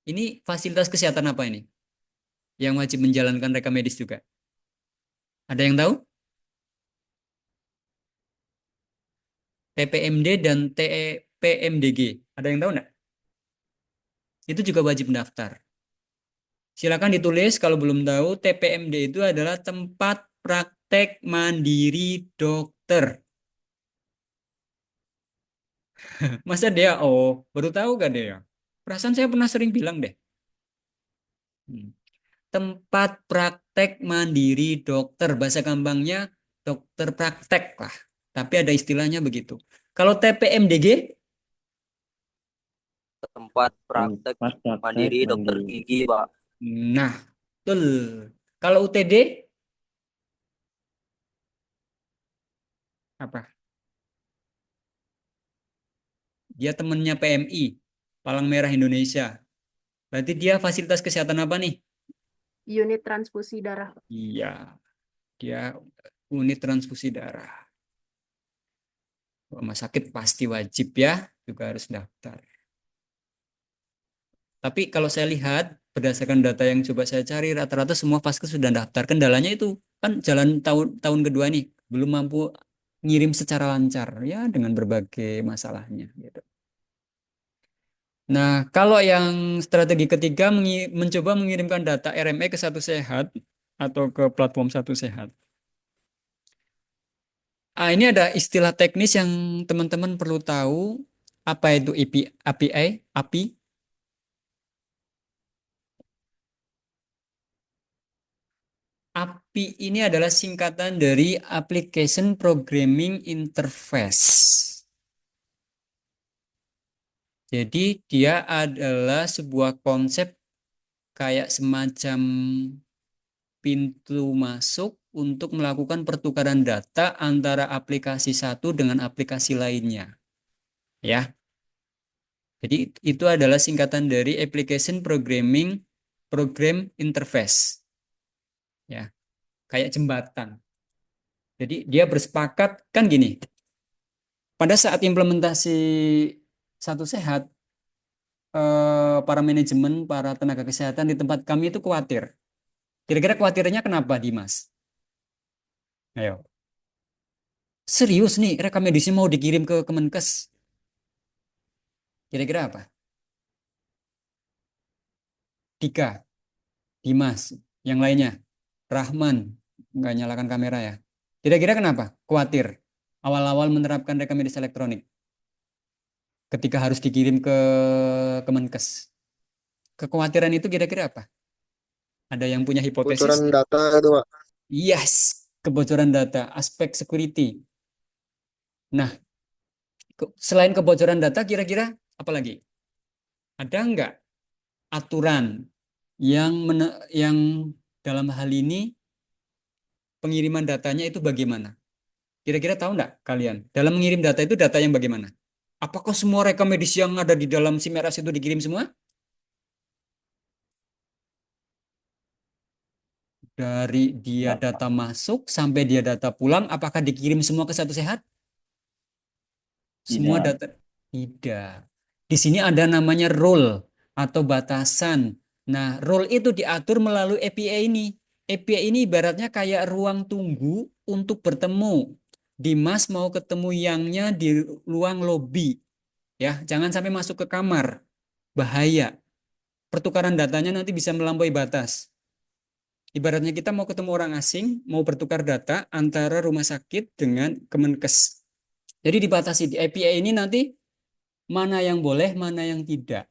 Ini fasilitas kesehatan apa ini? Yang wajib menjalankan rekam medis juga. Ada yang tahu? TPMD dan TPMDG. Ada yang tahu nggak? Itu juga wajib mendaftar. Silakan ditulis kalau belum tahu. TPMD itu adalah tempat praktek mandiri dokter. Masa dia, oh, baru tahu gak dia? Perasaan saya pernah sering bilang deh. Hmm. Tempat praktek mandiri dokter. Bahasa gampangnya dokter praktek lah. Tapi ada istilahnya begitu. Kalau TPMDG, Tempat praktek Tempat praktek mandiri dokter mandiri. gigi, Pak. nah, betul. Kalau UTD, apa? Dia temennya PMI, Palang Merah Indonesia. Berarti dia fasilitas kesehatan apa nih? Unit transfusi darah. Iya, dia unit transfusi darah. Rumah sakit pasti wajib ya, juga harus daftar. Tapi kalau saya lihat, berdasarkan data yang coba saya cari, rata-rata semua vaskes sudah daftar. Kendalanya itu kan jalan tahun kedua nih, belum mampu ngirim secara lancar ya dengan berbagai masalahnya gitu. Nah, kalau yang strategi ketiga mencoba mengirimkan data RME ke Satu Sehat atau ke platform Satu Sehat. Ini ada istilah teknis yang teman-teman perlu tahu. Apa itu API? API? API ini adalah singkatan dari Application Programming Interface. Jadi dia adalah sebuah konsep kayak semacam pintu masuk untuk melakukan pertukaran data antara aplikasi satu dengan aplikasi lainnya. Ya. Jadi itu adalah singkatan dari Application Programming Program Interface. Ya, kayak jembatan. Jadi dia bersepakat kan gini. Pada saat implementasi Satu Sehat, para manajemen, para tenaga kesehatan di tempat kami itu khawatir. Kira-kira khawatirnya kenapa, Dimas? Ayo. Serius nih, rekam medisnya mau dikirim ke Kemenkes. Kira-kira apa? Dika, Dimas, yang lainnya. Rahman, nggak nyalakan kamera ya. Kira-kira kenapa? Khawatir. Awal-awal menerapkan rekam medis elektronik. Ketika harus dikirim ke Kemenkes. Kekhawatiran itu kira-kira apa? Ada yang punya hipotesis? Bocoran data itu Pak. Yes, kebocoran data, aspek security. Nah, selain kebocoran data, kira-kira apa lagi? Ada nggak aturan yang dalam hal ini pengiriman datanya itu bagaimana? Kira-kira tahu nggak kalian? Dalam mengirim data itu data yang bagaimana? Apakah semua rekam medis yang ada di dalam SIM RAS itu dikirim semua? Dari dia Enggak, Pak. data masuk sampai dia data pulang, apakah dikirim semua ke Satu Sehat? Semua Tidak. data tidak. Di sini ada namanya role atau batasan. Nah, role itu diatur melalui API ini. API ini ibaratnya kayak ruang tunggu untuk bertemu. Dimas mau ketemu Yangnya di ruang lobby. Ya, jangan sampai masuk ke kamar. Bahaya. Pertukaran datanya nanti bisa melampaui batas. Ibaratnya kita mau ketemu orang asing, mau bertukar data antara rumah sakit dengan Kemenkes. Jadi dibatasi di API ini nanti mana yang boleh, mana yang tidak.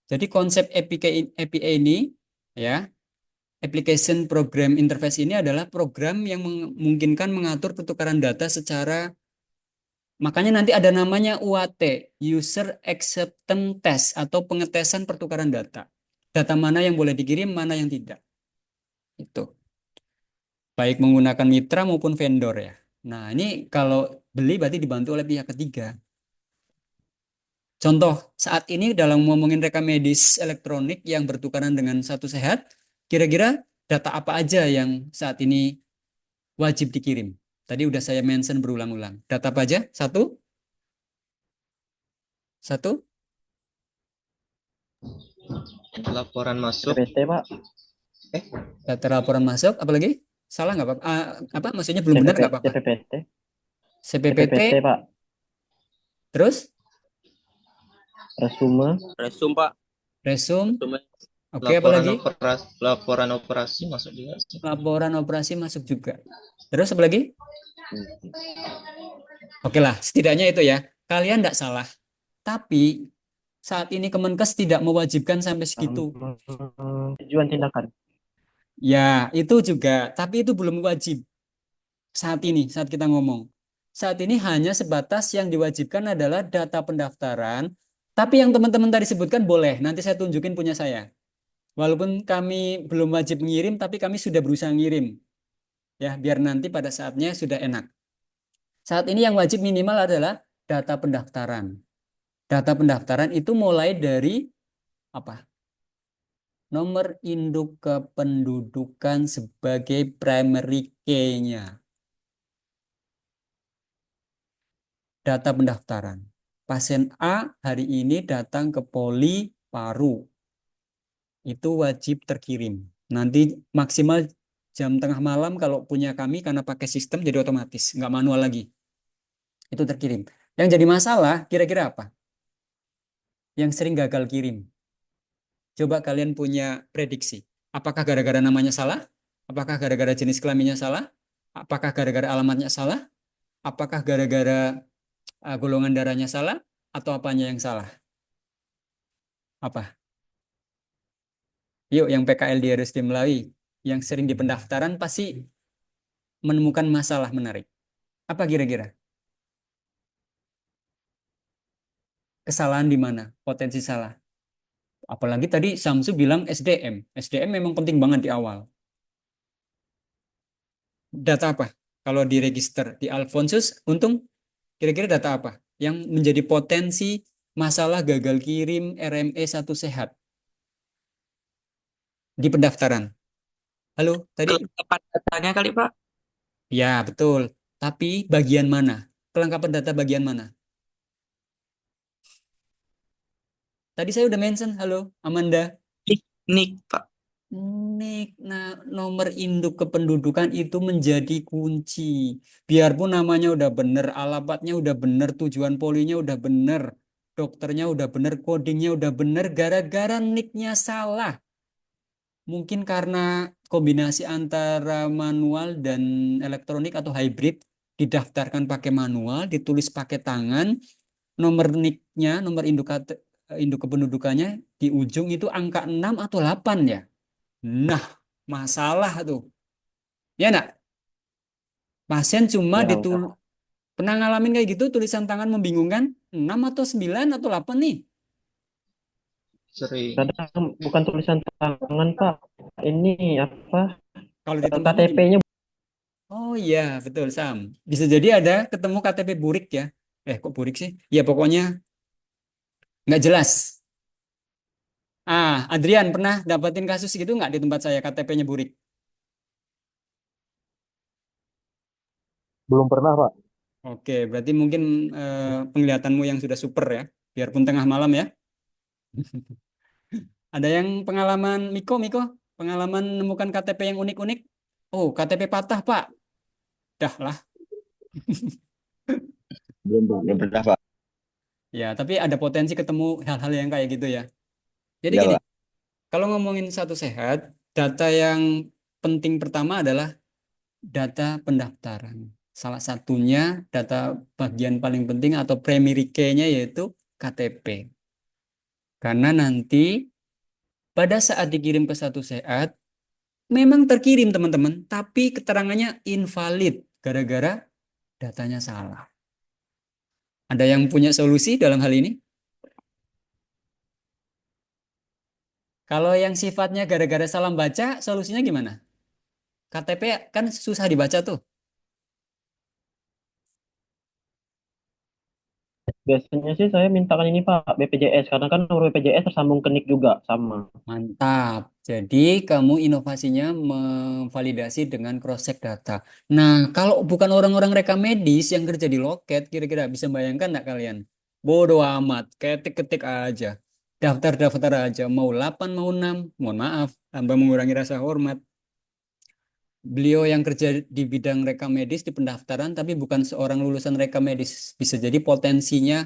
Jadi konsep API ini ya, Application Program Interface ini adalah program yang memungkinkan mengatur pertukaran data secara, makanya nanti ada namanya UAT, User Acceptance Test atau pengetesan pertukaran data. Data mana yang boleh dikirim, mana yang tidak. Itu. Baik menggunakan mitra maupun vendor ya. Nah, ini kalau beli berarti dibantu oleh pihak ketiga. Contoh, saat ini dalam ngomongin rekam medis elektronik yang bertukaran dengan Satu Sehat, kira-kira data apa aja yang saat ini wajib dikirim? Tadi udah saya mention berulang-ulang. Data apa aja? Satu? Satu? Laporan masuk. PPT, Pak. Data laporan masuk, apalagi? Salah nggak apa-apa? Apa maksudnya belum benar nggak apa-apa? CPPT. CPPT, CPPT, Pak. terus Resume. Resum, Pak. resume, Resume. oke apalagi? Laporan operasi masuk juga sih. Laporan operasi masuk juga. Terus apa lagi? Oke lah, setidaknya itu ya. Kalian tidak salah. Tapi saat ini Kemenkes tidak mewajibkan sampai segitu. Tujuan tindakan. Ya, itu juga. Tapi itu belum wajib saat ini, saat kita ngomong. Saat ini hanya sebatas yang diwajibkan adalah data pendaftaran. Tapi yang teman-teman tadi sebutkan boleh. Nanti saya tunjukin punya saya. Walaupun kami belum wajib mengirim, tapi kami sudah berusaha ngirim. Ya, biar nanti pada saatnya sudah enak. Saat ini yang wajib minimal adalah data pendaftaran. Data pendaftaran itu mulai dari apa? Nomor induk kependudukan sebagai primary key-nya. Data pendaftaran. Pasien A hari ini datang ke Poli Paru. Itu wajib terkirim. Nanti maksimal jam tengah malam kalau punya kami karena pakai sistem jadi otomatis, nggak manual lagi. Itu terkirim. Yang jadi masalah kira-kira apa? Yang sering gagal kirim. Coba kalian punya prediksi. Apakah gara-gara namanya salah? Apakah gara-gara jenis kelaminnya salah? Apakah gara-gara alamatnya salah? Apakah gara-gara golongan darahnya salah? Atau apanya yang salah? Apa? Yuk, yang PKL di RSUD Melawi, yang sering di pendaftaran pasti menemukan masalah menarik. Apa kira-kira? Kesalahan di mana? Potensi salah. Apalagi tadi Samsu bilang SDM. SDM memang penting banget di awal. Data apa? Kalau di register di Alphonsus, untung kira-kira data apa yang menjadi potensi masalah gagal kirim RME Satu Sehat di pendaftaran? Halo, tadi? Kelengkapan datanya kali Pak. Ya, betul. Tapi bagian mana? Kelengkapan data bagian mana? Tadi saya udah mention, halo, Amanda. Nik Pak. Nah, nomor induk kependudukan itu menjadi kunci. Biarpun namanya udah bener, alamatnya udah bener, tujuan polinya udah bener, dokternya udah bener, codingnya udah bener, gara-gara nicknya salah. Mungkin karena kombinasi antara manual dan elektronik atau hybrid, didaftarkan pakai manual, ditulis pakai tangan, nomor nicknya, nomor induk kependudukannya di ujung itu angka 6 atau 8 ya. Nah, masalah tuh. Ya enggak? Pasien cuma Jarang, Kak. pernah ngalamin kayak gitu tulisan tangan membingungkan? 6 atau 9 atau 8 nih? Sering. Kadang bukan tulisan tangan, Pak. Ini apa? Kalau di tempatmu gimana? KTP-nya Oh iya, betul Sam. Bisa jadi ada ketemu KTP burik ya. Kok burik sih? Ya pokoknya nggak jelas. Adrian pernah dapetin kasus gitu nggak di tempat saya KTP-nya burik? Belum pernah, Pak. Oke, berarti mungkin penglihatanmu yang sudah super ya, biarpun tengah malam ya. Ada yang pengalaman Miko, pengalaman menemukan KTP yang unik-unik? Oh, KTP patah, Pak. Dah lah. Belum, Pak. Belum pernah, Pak. Ya, tapi ada potensi ketemu hal-hal yang kayak gitu ya. Jadi Ya, gini, Pak. kalau ngomongin satu sehat, data yang penting pertama adalah data pendaftaran. Salah satunya data bagian paling penting atau primary key-nya yaitu KTP. Karena nanti pada saat dikirim ke satu sehat, memang terkirim teman-teman, tapi keterangannya invalid gara-gara datanya salah. Ada yang punya solusi dalam hal ini? Kalau yang sifatnya gara-gara salah baca, solusinya gimana? KTP kan susah dibaca tuh. biasanya sih saya mintakan ini Pak, BPJS karena kan nomor BPJS tersambung ke NIK juga sama. Mantap. Jadi kamu inovasinya memvalidasi dengan cross-check data. Nah, kalau bukan orang-orang reka medis yang kerja di loket, kira-kira bisa bayangkan nggak kalian? Bodoh amat, ketik-ketik aja. Daftar-daftar aja. Mau 8, mau 6. Mohon maaf, tanpa mengurangi rasa hormat. Beliau yang kerja di bidang reka medis di pendaftaran, tapi bukan seorang lulusan reka medis. Bisa jadi potensinya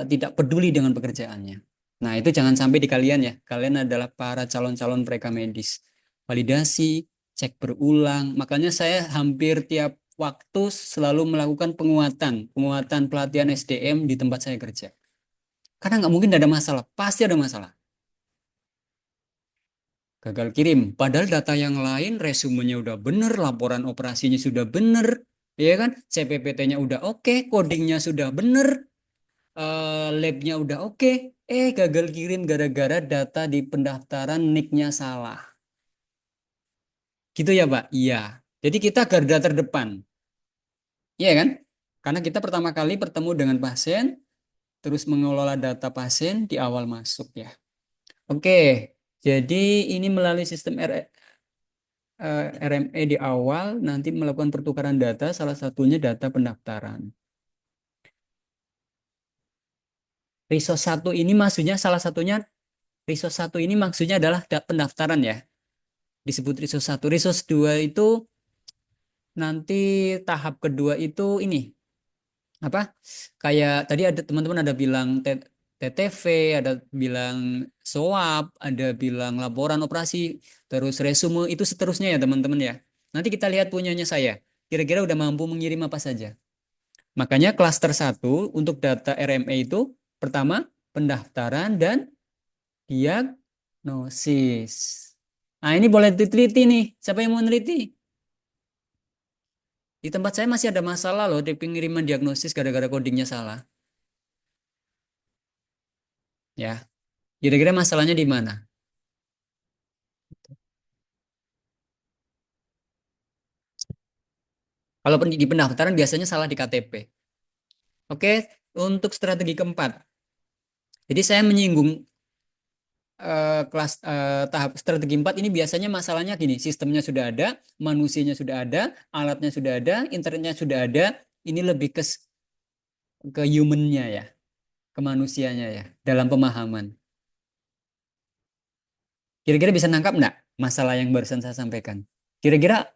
tidak peduli dengan pekerjaannya. Nah, itu jangan sampai di kalian ya. Kalian adalah para calon-calon mereka medis. Validasi, cek berulang. Makanya saya hampir tiap waktu selalu melakukan penguatan pelatihan SDM di tempat saya kerja. Karena nggak mungkin ada masalah, pasti ada masalah. Gagal kirim, padahal data yang lain resumenya udah bener, laporan operasinya sudah bener, ya kan? CPPT-nya udah oke, codingnya sudah bener, labnya udah oke, gagal kirim gara-gara data di pendaftaran NIK-nya salah. Gitu ya, Pak? Iya. Jadi kita garda terdepan. Iya kan? Karena kita pertama kali bertemu dengan pasien, terus mengelola data pasien di awal masuk ya. Oke, jadi ini melalui sistem RME di awal, nanti melakukan pertukaran data, salah satunya data pendaftaran. Resource 1 ini maksudnya salah satunya resource 1 ini maksudnya adalah pendaftaran ya. Disebut resource 1. Resource 2 itu nanti tahap kedua itu ini apa? Kayak tadi ada teman-teman ada bilang TTV, ada bilang SOAP, ada bilang laporan operasi, terus resume itu seterusnya ya teman-teman ya. Nanti kita lihat punyanya saya. Kira-kira udah mampu mengirim apa saja. Makanya klaster 1 untuk data RME itu pertama pendaftaran dan diagnosis. Nah, ini boleh diteliti nih. Siapa yang mau meneliti? Di tempat saya masih ada masalah loh di pengiriman diagnosis gara-gara codingnya salah. Ya, kira-kira masalahnya di mana? Kalau di pendaftaran biasanya salah di KTP. Oke, untuk strategi keempat. Jadi saya menyinggung tahap strategi 4 ini biasanya masalahnya gini, sistemnya sudah ada, manusianya sudah ada, alatnya sudah ada, internetnya sudah ada, ini lebih ke human-nya ya, ke manusianya ya, dalam pemahaman. Kira-kira bisa nangkap enggak masalah yang barusan saya sampaikan? Kira-kira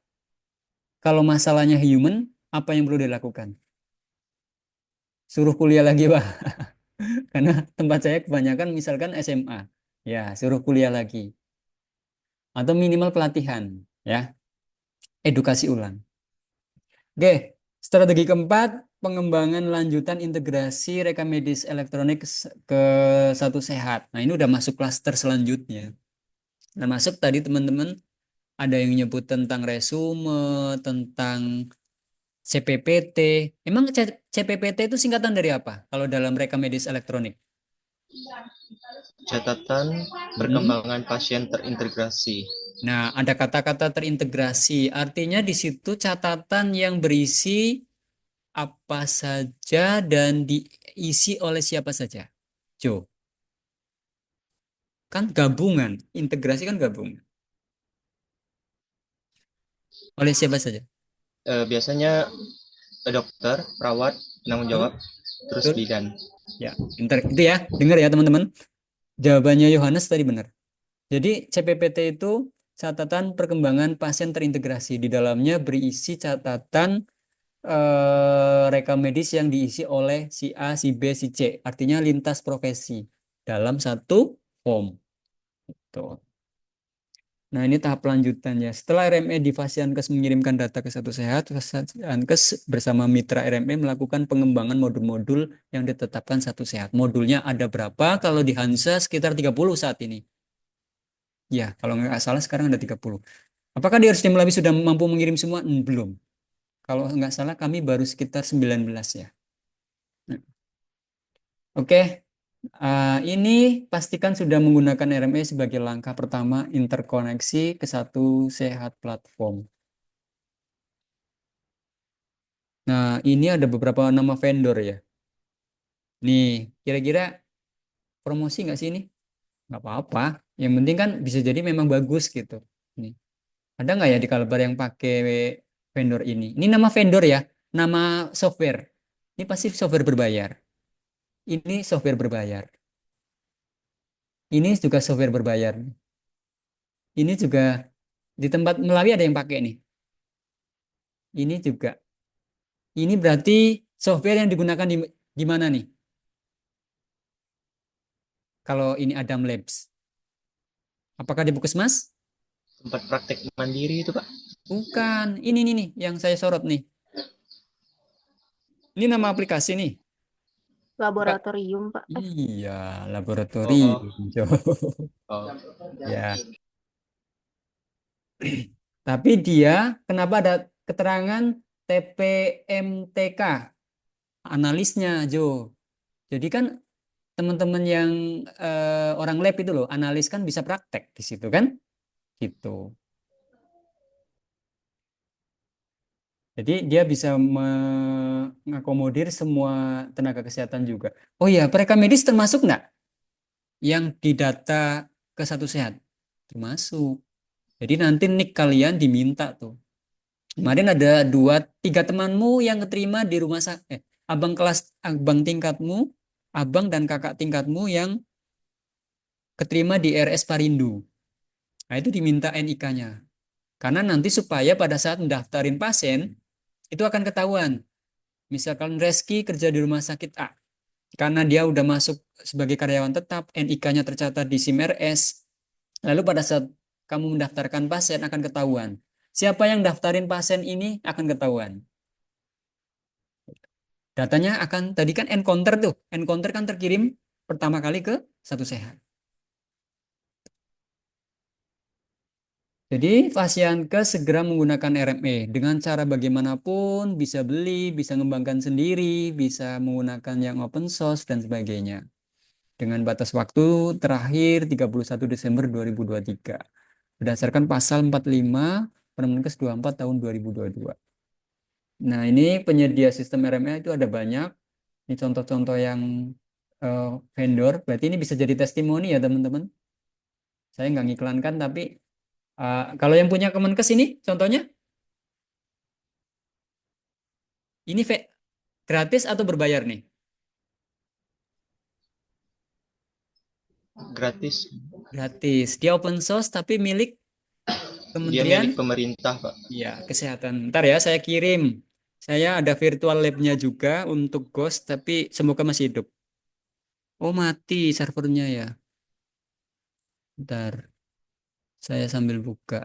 kalau masalahnya human, apa yang perlu dilakukan? Suruh kuliah lagi, Pak. Karena tempat saya kebanyakan misalkan SMA. Ya, suruh kuliah lagi. Atau minimal pelatihan, ya. Edukasi ulang. Oke, strategi keempat, pengembangan lanjutan integrasi rekam medis elektronik ke satu sehat. Nah, ini udah masuk klaster selanjutnya. Nah, masuk tadi teman-teman ada yang nyebut tentang resume, tentang CPPT. Emang CPPT itu singkatan dari apa? Kalau dalam reka medis elektronik? Catatan Hmm? perkembangan pasien terintegrasi. Nah, ada kata-kata terintegrasi. Artinya di situ catatan yang berisi apa saja dan diisi oleh siapa saja. Jo, kan gabungan. Integrasi kan gabungan. Oleh siapa saja. Biasanya dokter, perawat, penanggung Betul? jawab, terus Betul? bidan. Ya, itu ya. Dengar ya teman-teman. Jawabannya Yohanes tadi benar. Jadi CPPT itu catatan perkembangan pasien terintegrasi. Di dalamnya berisi catatan rekam medis yang diisi oleh si A, si B, si C. Artinya lintas profesi dalam satu form. Tuh. Nah, ini tahap lanjutannya. Setelah RME di Fasiankes mengirimkan data ke Satu Sehat, Fasiankes bersama mitra RME melakukan pengembangan modul-modul yang ditetapkan Satu Sehat. Modulnya ada berapa? Kalau di Hansa sekitar 30 saat ini. Ya, kalau nggak salah sekarang ada 30. Apakah di RSUD Melawi sudah mampu mengirim semua? Belum. Kalau nggak salah kami baru sekitar 19 ya. Nah, oke, ini pastikan sudah menggunakan RME sebagai langkah pertama interkoneksi ke Satu Sehat platform. Nah, ini ada beberapa nama vendor ya. Nih, kira-kira promosi nggak sih ini? Nggak apa-apa. Yang penting kan bisa jadi memang bagus gitu. Nih, ada nggak ya di Kalbar yang pakai vendor ini? Ini nama vendor ya, nama software. Ini pasti software berbayar. Ini software berbayar. Ini juga software berbayar. Ini juga di tempat Melawi ada yang pakai nih. Ini juga. Ini berarti software yang digunakan di mana nih? Kalau ini Adam Labs. Apakah di Puskesmas? Tempat praktek mandiri itu, Pak. Bukan. Ini nih yang saya sorot nih. Ini nama aplikasi nih. Kak. Laboratorium, Pak. Iya, laboratorium. Oh, oh. Ya. Tapi dia kenapa ada keterangan TPMTK analisnya, Jo? Jadi kan teman-teman yang orang lab itu loh, analis kan bisa praktek di situ kan? Gitu. Jadi dia bisa mengakomodir semua tenaga kesehatan juga. Oh iya, mereka medis termasuk nggak yang didata ke Satu Sehat? Termasuk. Jadi nanti nik kalian diminta tuh. Kemarin ada dua, tiga temanmu yang keterima di rumah sakit. Abang tingkatmu, abang dan kakak tingkatmu yang keterima di RS Parindo. Nah itu diminta NIK-nya. Karena nanti supaya pada saat mendaftarin pasien, itu akan ketahuan. Misalkan Reski kerja di rumah sakit A. Karena dia udah masuk sebagai karyawan tetap, NIK-nya tercatat di SIM RS. Lalu pada saat kamu mendaftarkan pasien akan ketahuan. Siapa yang daftarin pasien ini akan ketahuan. Datanya akan, tadi kan encounter tuh. Encounter kan terkirim pertama kali ke Satu Sehat. Jadi Fasiankes segera menggunakan RME. Dengan cara bagaimanapun, bisa beli, bisa ngembangkan sendiri, bisa menggunakan yang open source, dan sebagainya. Dengan batas waktu terakhir 31 Desember 2023. Berdasarkan pasal 45 Permenkes 24 tahun 2022. Nah, ini penyedia sistem RME itu ada banyak. Ini contoh-contoh yang eh, vendor. Berarti ini bisa jadi testimoni ya teman-teman. Saya nggak ngiklankan, tapi kalau yang punya Kemenkes ini contohnya, ini gratis atau berbayar nih? Gratis. Gratis. Dia open source tapi milik Dia Kementerian milik pemerintah, Pak. ya Kesehatan. Ntar ya saya kirim. Saya ada virtual lab-nya juga untuk Ghost, tapi semoga masih hidup. Oh mati servernya ya. Ntar saya sambil buka.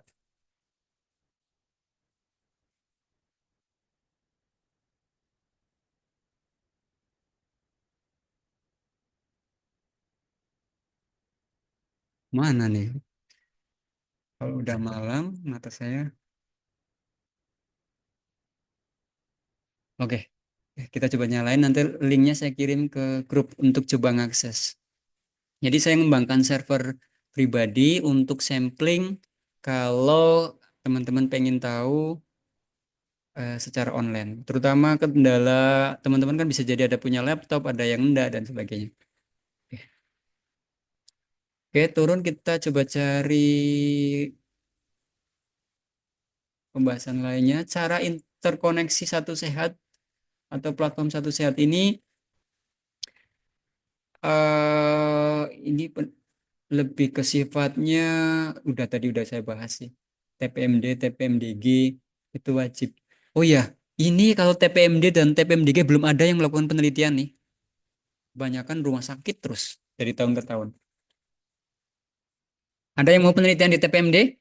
Mana nih? Kalau udah malam, mata saya Oke, kita coba nyalain. Nanti linknya saya kirim ke grup untuk coba ngakses. Jadi saya mengembangkan server pribadi untuk sampling kalau teman-teman pengen tahu secara online. Terutama kendala teman-teman kan bisa jadi ada punya laptop, ada yang enggak dan sebagainya. Oke, turun kita coba cari pembahasan lainnya. Cara interkoneksi Satu Sehat atau platform Satu Sehat ini lebih ke sifatnya tadi udah saya bahas sih. TPMD, TPMDG itu wajib. Oh ya, ini kalau TPMD dan TPMDG belum ada yang melakukan penelitian nih. Kebanyakan rumah sakit terus dari tahun ke tahun. Ada yang mau penelitian di TPMD?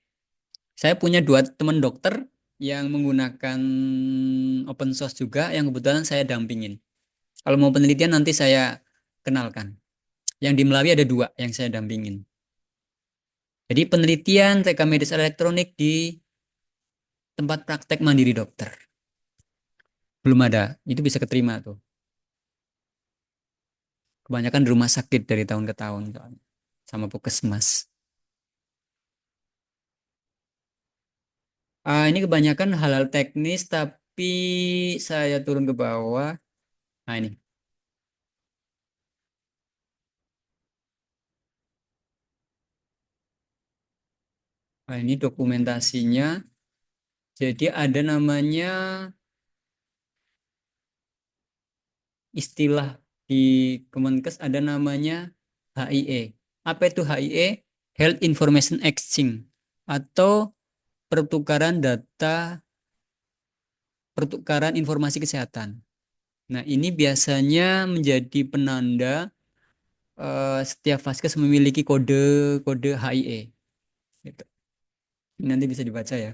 Saya punya 2 teman dokter yang menggunakan open source juga, yang kebetulan saya dampingin. Kalau mau penelitian nanti saya kenalkan. Yang di Melawi ada 2 yang saya dampingin. Jadi penelitian rekam medis elektronik di tempat praktek mandiri dokter. Belum ada, itu bisa keterima tuh. Kebanyakan di rumah sakit dari tahun ke tahun soalnya. Sama puskesmas. Ini kebanyakan hal-hal teknis, tapi saya turun ke bawah. Nah ini. Nah, ini dokumentasinya. Jadi ada namanya istilah di Kemenkes, ada namanya HIE. Apa itu HIE? Health Information Exchange atau pertukaran informasi kesehatan. Nah, ini biasanya menjadi penanda setiap vaskes memiliki kode HIE. Gitu. Ini nanti bisa dibaca ya.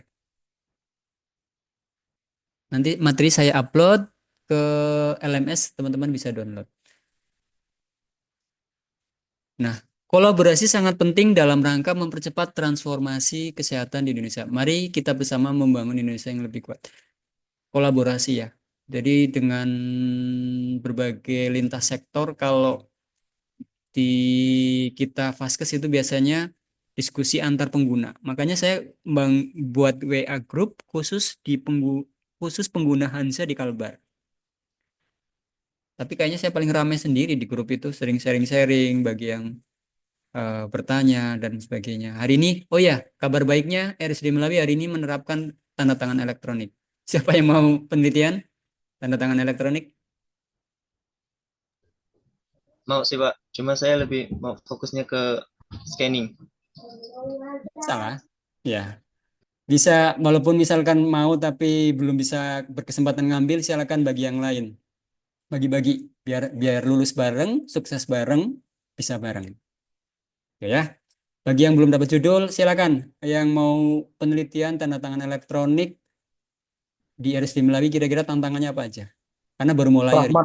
Nanti materi saya upload ke LMS, teman-teman bisa download. Nah, kolaborasi sangat penting dalam rangka mempercepat transformasi kesehatan di Indonesia. Mari kita bersama membangun Indonesia yang lebih kuat. Kolaborasi ya. Jadi dengan berbagai lintas sektor, kalau di kita Vaskes itu biasanya diskusi antar pengguna. Makanya saya buat WA group khusus khusus pengguna Hansa di Kalbar. Tapi kayaknya saya paling ramai sendiri di grup itu, sering sharing-sharing bagi yang bertanya dan sebagainya. Hari ini, oh ya, kabar baiknya RSUD Melawi hari ini menerapkan tanda tangan elektronik. Siapa yang mau penelitian tanda tangan elektronik? Mau sih Pak, cuma saya lebih mau fokusnya ke scanning. Salah. Ya, bisa walaupun misalkan mau tapi belum bisa berkesempatan ngambil, silakan bagi yang lain. Bagi-bagi biar lulus bareng, sukses bareng, bisa bareng. Oke ya. Bagi yang belum dapat judul, silakan. Yang mau penelitian tanda tangan elektronik di RSUD Melawi kira-kira tantangannya apa aja? Karena baru mulai hari ini.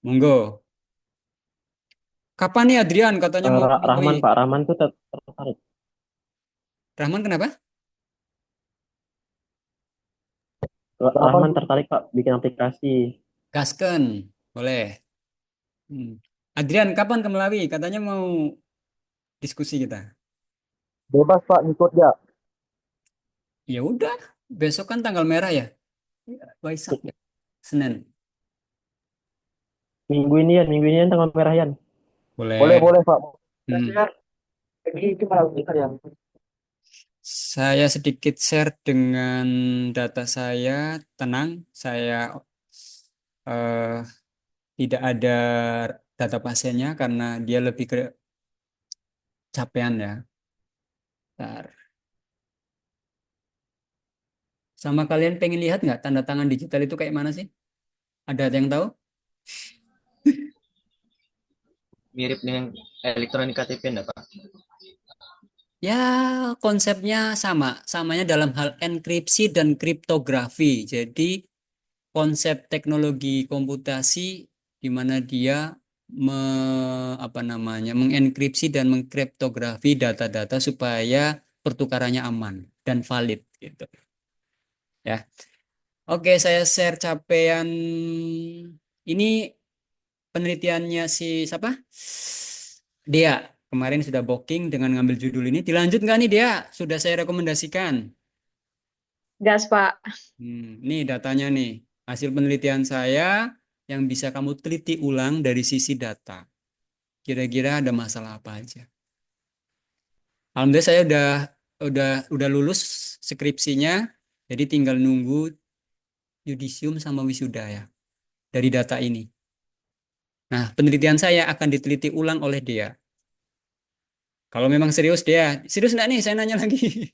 Monggo. Kapan nih Adrian katanya mau ke Melawi? Rahman, Pak Rahman tuh tertarik. Rahman kenapa? Rahman tertarik Pak bikin aplikasi. Gasken. Boleh. Adrian, kapan ke Melawi? Katanya mau diskusi kita. Bebas Pak, ngikut ya. Ya udah, besok kan tanggal merah ya. Waisak ya. Senin. Minggu ini ya tanggal merah Yan. Boleh. Boleh Pak. Hmm. Itu kalau kita ya. Saya sedikit share dengan data saya. Tenang, saya tidak ada data pasiennya karena dia lebih ke capaian ya. Bentar. Sama kalian pengen lihat nggak tanda tangan digital itu kayak mana sih? Ada yang tahu? Mirip dengan elektronik KTP enggak Pak? Ya, konsepnya samanya dalam hal enkripsi dan kriptografi. Jadi, konsep teknologi komputasi di mana dia mengenkripsi dan mengkriptografi data-data supaya pertukarannya aman dan valid gitu. Ya. Oke, saya share capaian ini penelitiannya si siapa? Dea. Kemarin sudah booking dengan ngambil judul ini. Dilanjut nggak nih Dea? Sudah saya rekomendasikan. Gas, Pak. Nih datanya nih. Hasil penelitian saya yang bisa kamu teliti ulang dari sisi data. Kira-kira ada masalah apa aja? Alhamdulillah saya udah lulus skripsinya. Jadi tinggal nunggu yudisium sama wisuda ya dari data ini. Nah, penelitian saya akan diteliti ulang oleh dia. Kalau memang serius dia, serius enggak nih? Saya nanya lagi.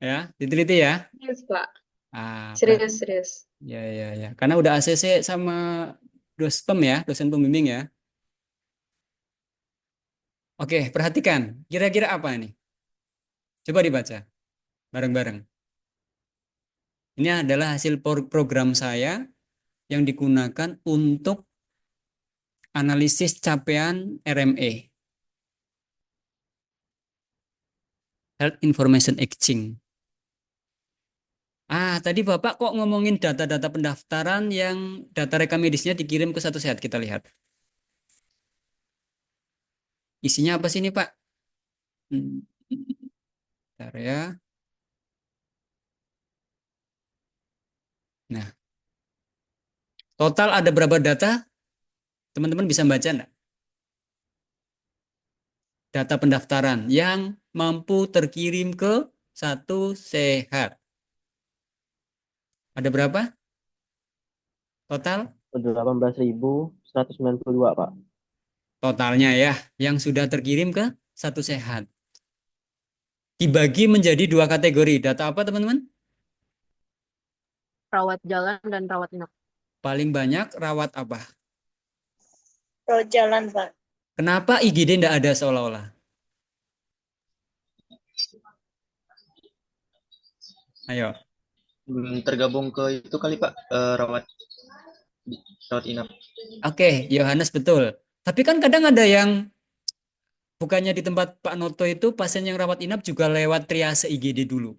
Ya, diteliti ya. Serius, Pak. Ah, Serius, serius. ya. Karena udah ACC sama dospem ya, dosen pembimbing ya. Oke, perhatikan. Kira-kira apa ini? Coba dibaca bareng-bareng. Ini adalah hasil program saya yang digunakan untuk analisis capaian RME. Health Information Exchange. Tadi Bapak kok ngomongin data-data pendaftaran yang data rekam medisnya dikirim ke Satu Sehat. Kita lihat. Isinya apa sih ini, Pak? Bentar ya. Nah, total ada berapa data? Teman-teman bisa baca enggak? Data pendaftaran yang mampu terkirim ke Satu Sehat. Ada berapa? Total? 18.192, Pak. Totalnya ya, yang sudah terkirim ke Satu Sehat. Dibagi menjadi 2 kategori. Data apa, teman-teman? Rawat jalan dan rawat inap. Paling banyak rawat apa? Rawat jalan, Pak. Kenapa IGD tidak ada seolah-olah? Ayo. Tergabung ke itu kali Pak, rawat inap. Oke, Yohanes betul. Tapi kan kadang ada yang bukannya di tempat Pak Noto itu pasien yang rawat inap juga lewat triase IGD dulu.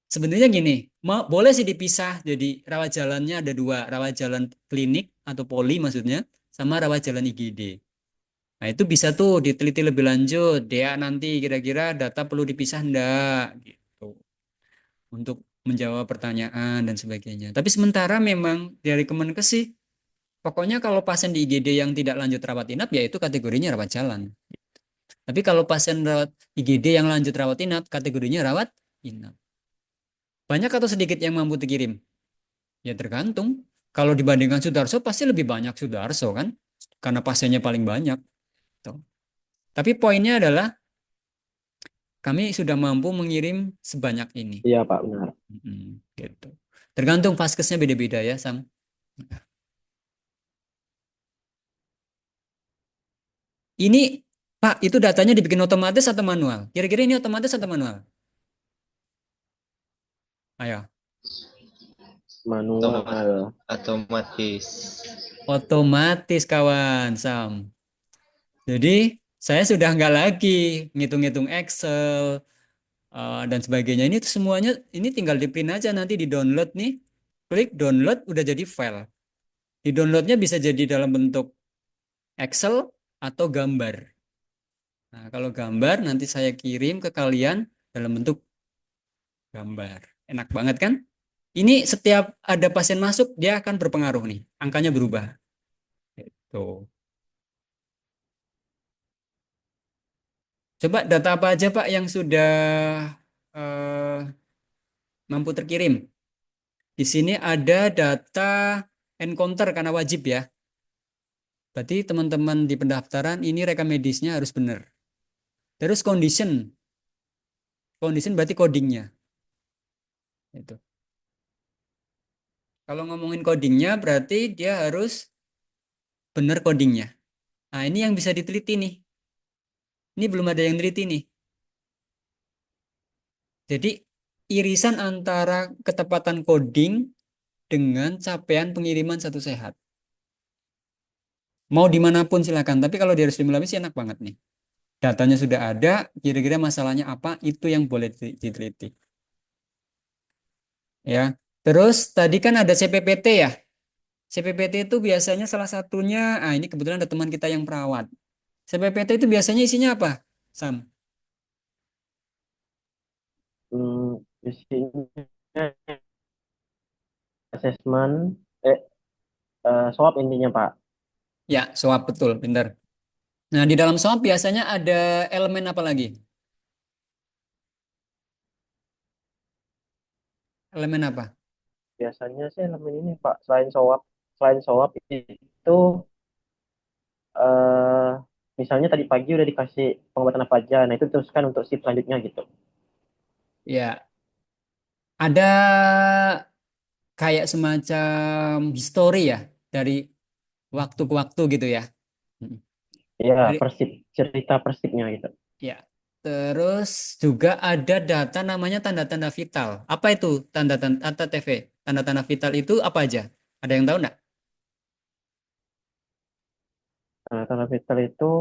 Sebenarnya gini, boleh sih dipisah. Jadi rawat jalannya ada 2, rawat jalan klinik atau poli maksudnya, sama rawat jalan IGD. Nah itu bisa tuh diteliti lebih lanjut. Dia nanti kira-kira data perlu dipisah enggak gitu. Untuk menjawab pertanyaan dan sebagainya. Tapi sementara memang dari Kemenkes sih, pokoknya kalau pasien di IGD yang tidak lanjut rawat inap, ya itu kategorinya rawat jalan. Tapi kalau pasien rawat IGD yang lanjut rawat inap, kategorinya rawat inap. Banyak atau sedikit yang mampu dikirim? Ya tergantung. Kalau dibandingkan Sudarso, pasti lebih banyak Sudarso kan? Karena pasiennya paling banyak. Tuh. Tapi poinnya adalah, kami sudah mampu mengirim sebanyak ini. Iya, Pak, benar. Gitu. Tergantung vaskesnya beda-beda ya, Sam. Ini, Pak, itu datanya dibikin otomatis atau manual? Kira-kira ini otomatis atau manual? Ayo. Manual. Otomatis. Otomatis, kawan, Sam. Jadi, saya sudah nggak lagi ngitung-ngitung Excel dan sebagainya. Ini semuanya, ini tinggal di print aja, nanti di download nih. Klik download, udah jadi file. Di downloadnya bisa jadi dalam bentuk Excel atau gambar. Nah, kalau gambar nanti saya kirim ke kalian dalam bentuk gambar. Enak banget kan? Ini setiap ada pasien masuk, dia akan berpengaruh nih. Angkanya berubah. Gitu. Coba data apa aja Pak yang sudah mampu terkirim? Di sini ada data encounter karena wajib ya. Berarti teman-teman di pendaftaran ini rekam medisnya harus benar. Terus condition. Condition berarti codingnya. Itu. Kalau ngomongin codingnya berarti dia harus benar codingnya. Nah ini yang bisa diteliti nih. Ini belum ada yang teliti nih. Jadi irisan antara ketepatan coding dengan capaian pengiriman Satu Sehat. Mau dimanapun silakan. Tapi kalau di RSUD Mulawi sih enak banget nih. Datanya sudah ada, kira-kira masalahnya apa, itu yang boleh diteliti. Ya. Terus tadi kan ada CPPT ya. CPPT itu biasanya salah satunya, ini kebetulan ada teman kita yang perawat. CPPT itu biasanya isinya apa, Sam? Isinya asesmen, eh, swab intinya Pak. Ya, SWOT betul, pintar. Nah, di dalam SWOT biasanya ada elemen apa lagi? Elemen apa? Biasanya sih elemen ini Pak, selain swab itu eh misalnya tadi pagi udah dikasih pengobatan apa aja, nah itu teruskan untuk shift selanjutnya gitu. Ya, ada kayak semacam history ya dari waktu ke waktu gitu ya. Mm. Ya, Jadi, cerita persipnya gitu. ya. Terus juga ada data namanya tanda-tanda vital. Apa itu tanda-tanda TV? Tanda-tanda vital itu apa aja? Ada yang tahu nggak? Nah, tanda vital itu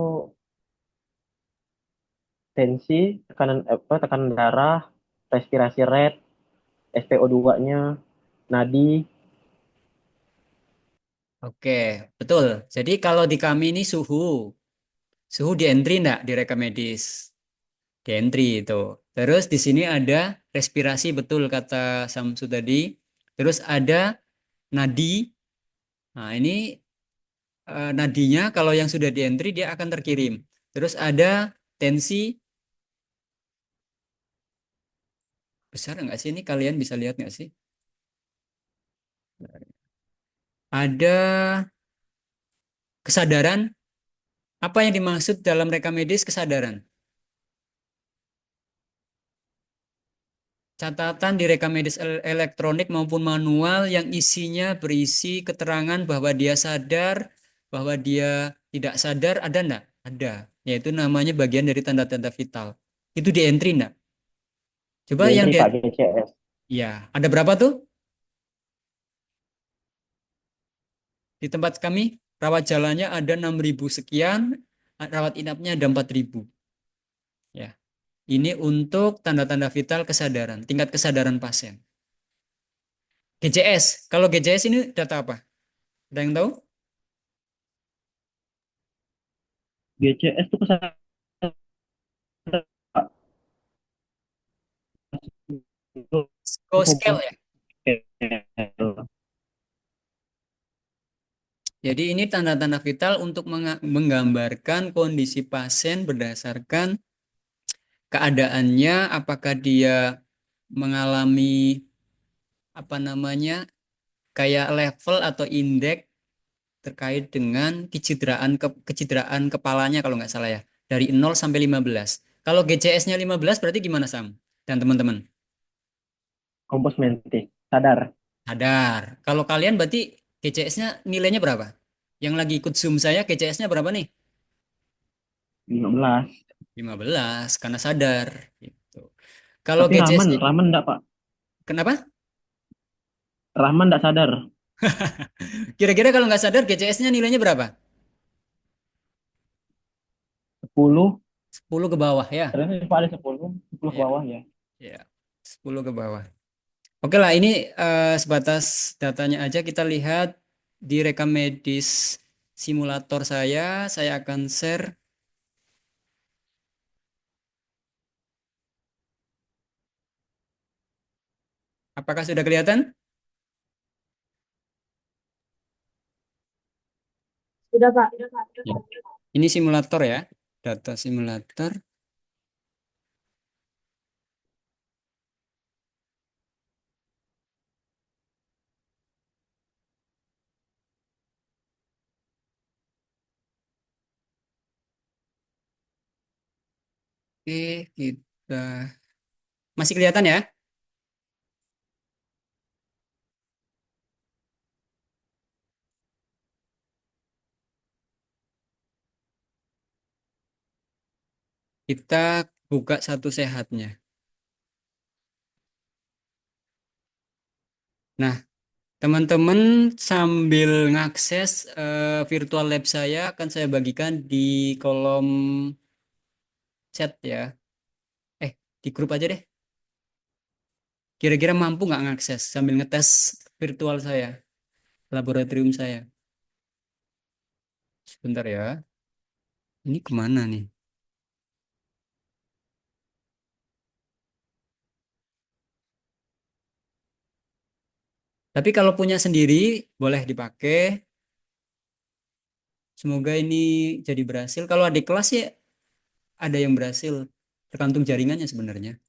tensi, tekanan darah, respirasi rate, SpO2-nya, nadi. Oke, betul. Jadi kalau di kami ini suhu di entry nggak di rekam medis? Di entry itu. Terus di sini ada respirasi, betul kata Samsu tadi. Terus ada nadi. Nah, ini nadinya kalau yang sudah di entry dia akan terkirim. Terus ada tensi, besar nggak sih ini, kalian bisa lihat nggak sih? Ada kesadaran. Apa yang dimaksud dalam rekam medis kesadaran? Catatan di rekam medis elektronik maupun manual yang isinya berisi keterangan bahwa dia sadar, bahwa dia tidak sadar, ada enggak? Ada. Yaitu namanya bagian dari tanda-tanda vital. Itu di entry enggak? Coba Di yang entry di, Pak, GCS. ya, ada berapa tuh? Di tempat kami, rawat jalannya ada 6.000 sekian, rawat inapnya ada 4.000. Ya. Ini untuk tanda-tanda vital kesadaran, tingkat kesadaran pasien. GCS, kalau GCS ini data apa? Ada yang tahu? GCS itu kesadaran Pak. Go scale ya. Jadi ini tanda-tanda vital untuk menggambarkan kondisi pasien berdasarkan keadaannya, apakah dia mengalami apa namanya kayak level atau indeks terkait dengan kecidraan kepalanya kalau nggak salah ya, dari 0 sampai 15. Kalau GCS-nya 15 berarti gimana Sam dan teman-teman? Kompos mentis, sadar. Sadar. Kalau kalian berarti GCS-nya nilainya berapa? Yang lagi ikut Zoom saya GCS-nya berapa nih? 15. 15 karena sadar gitu. Kalau Tapi GCS Rahman enggak Pak. kenapa? Rahman enggak sadar. Kira-kira kalau nggak sadar GCS-nya nilainya berapa? 10. 10 ke bawah ya. Ternyata Pak ada 10 ke Ya, bawah ya. ya. 10 ke bawah. Oke lah, ini sebatas datanya aja kita lihat di rekam medis simulator saya akan share. Apakah sudah kelihatan? Sudah, Pak. Ya. Ini simulator ya, data simulator. Oke, kita masih kelihatan ya? Kita buka satu sehatnya. Nah, teman-teman sambil ngakses virtual lab saya akan saya bagikan di kolom chat ya. Di grup aja deh. Kira-kira mampu nggak ngakses sambil ngetes virtual saya, laboratorium saya. Sebentar ya. Ini kemana nih? Tapi kalau punya sendiri boleh dipakai. Semoga ini jadi berhasil. Kalau adik kelas ya ada yang berhasil. Tergantung jaringannya sebenarnya.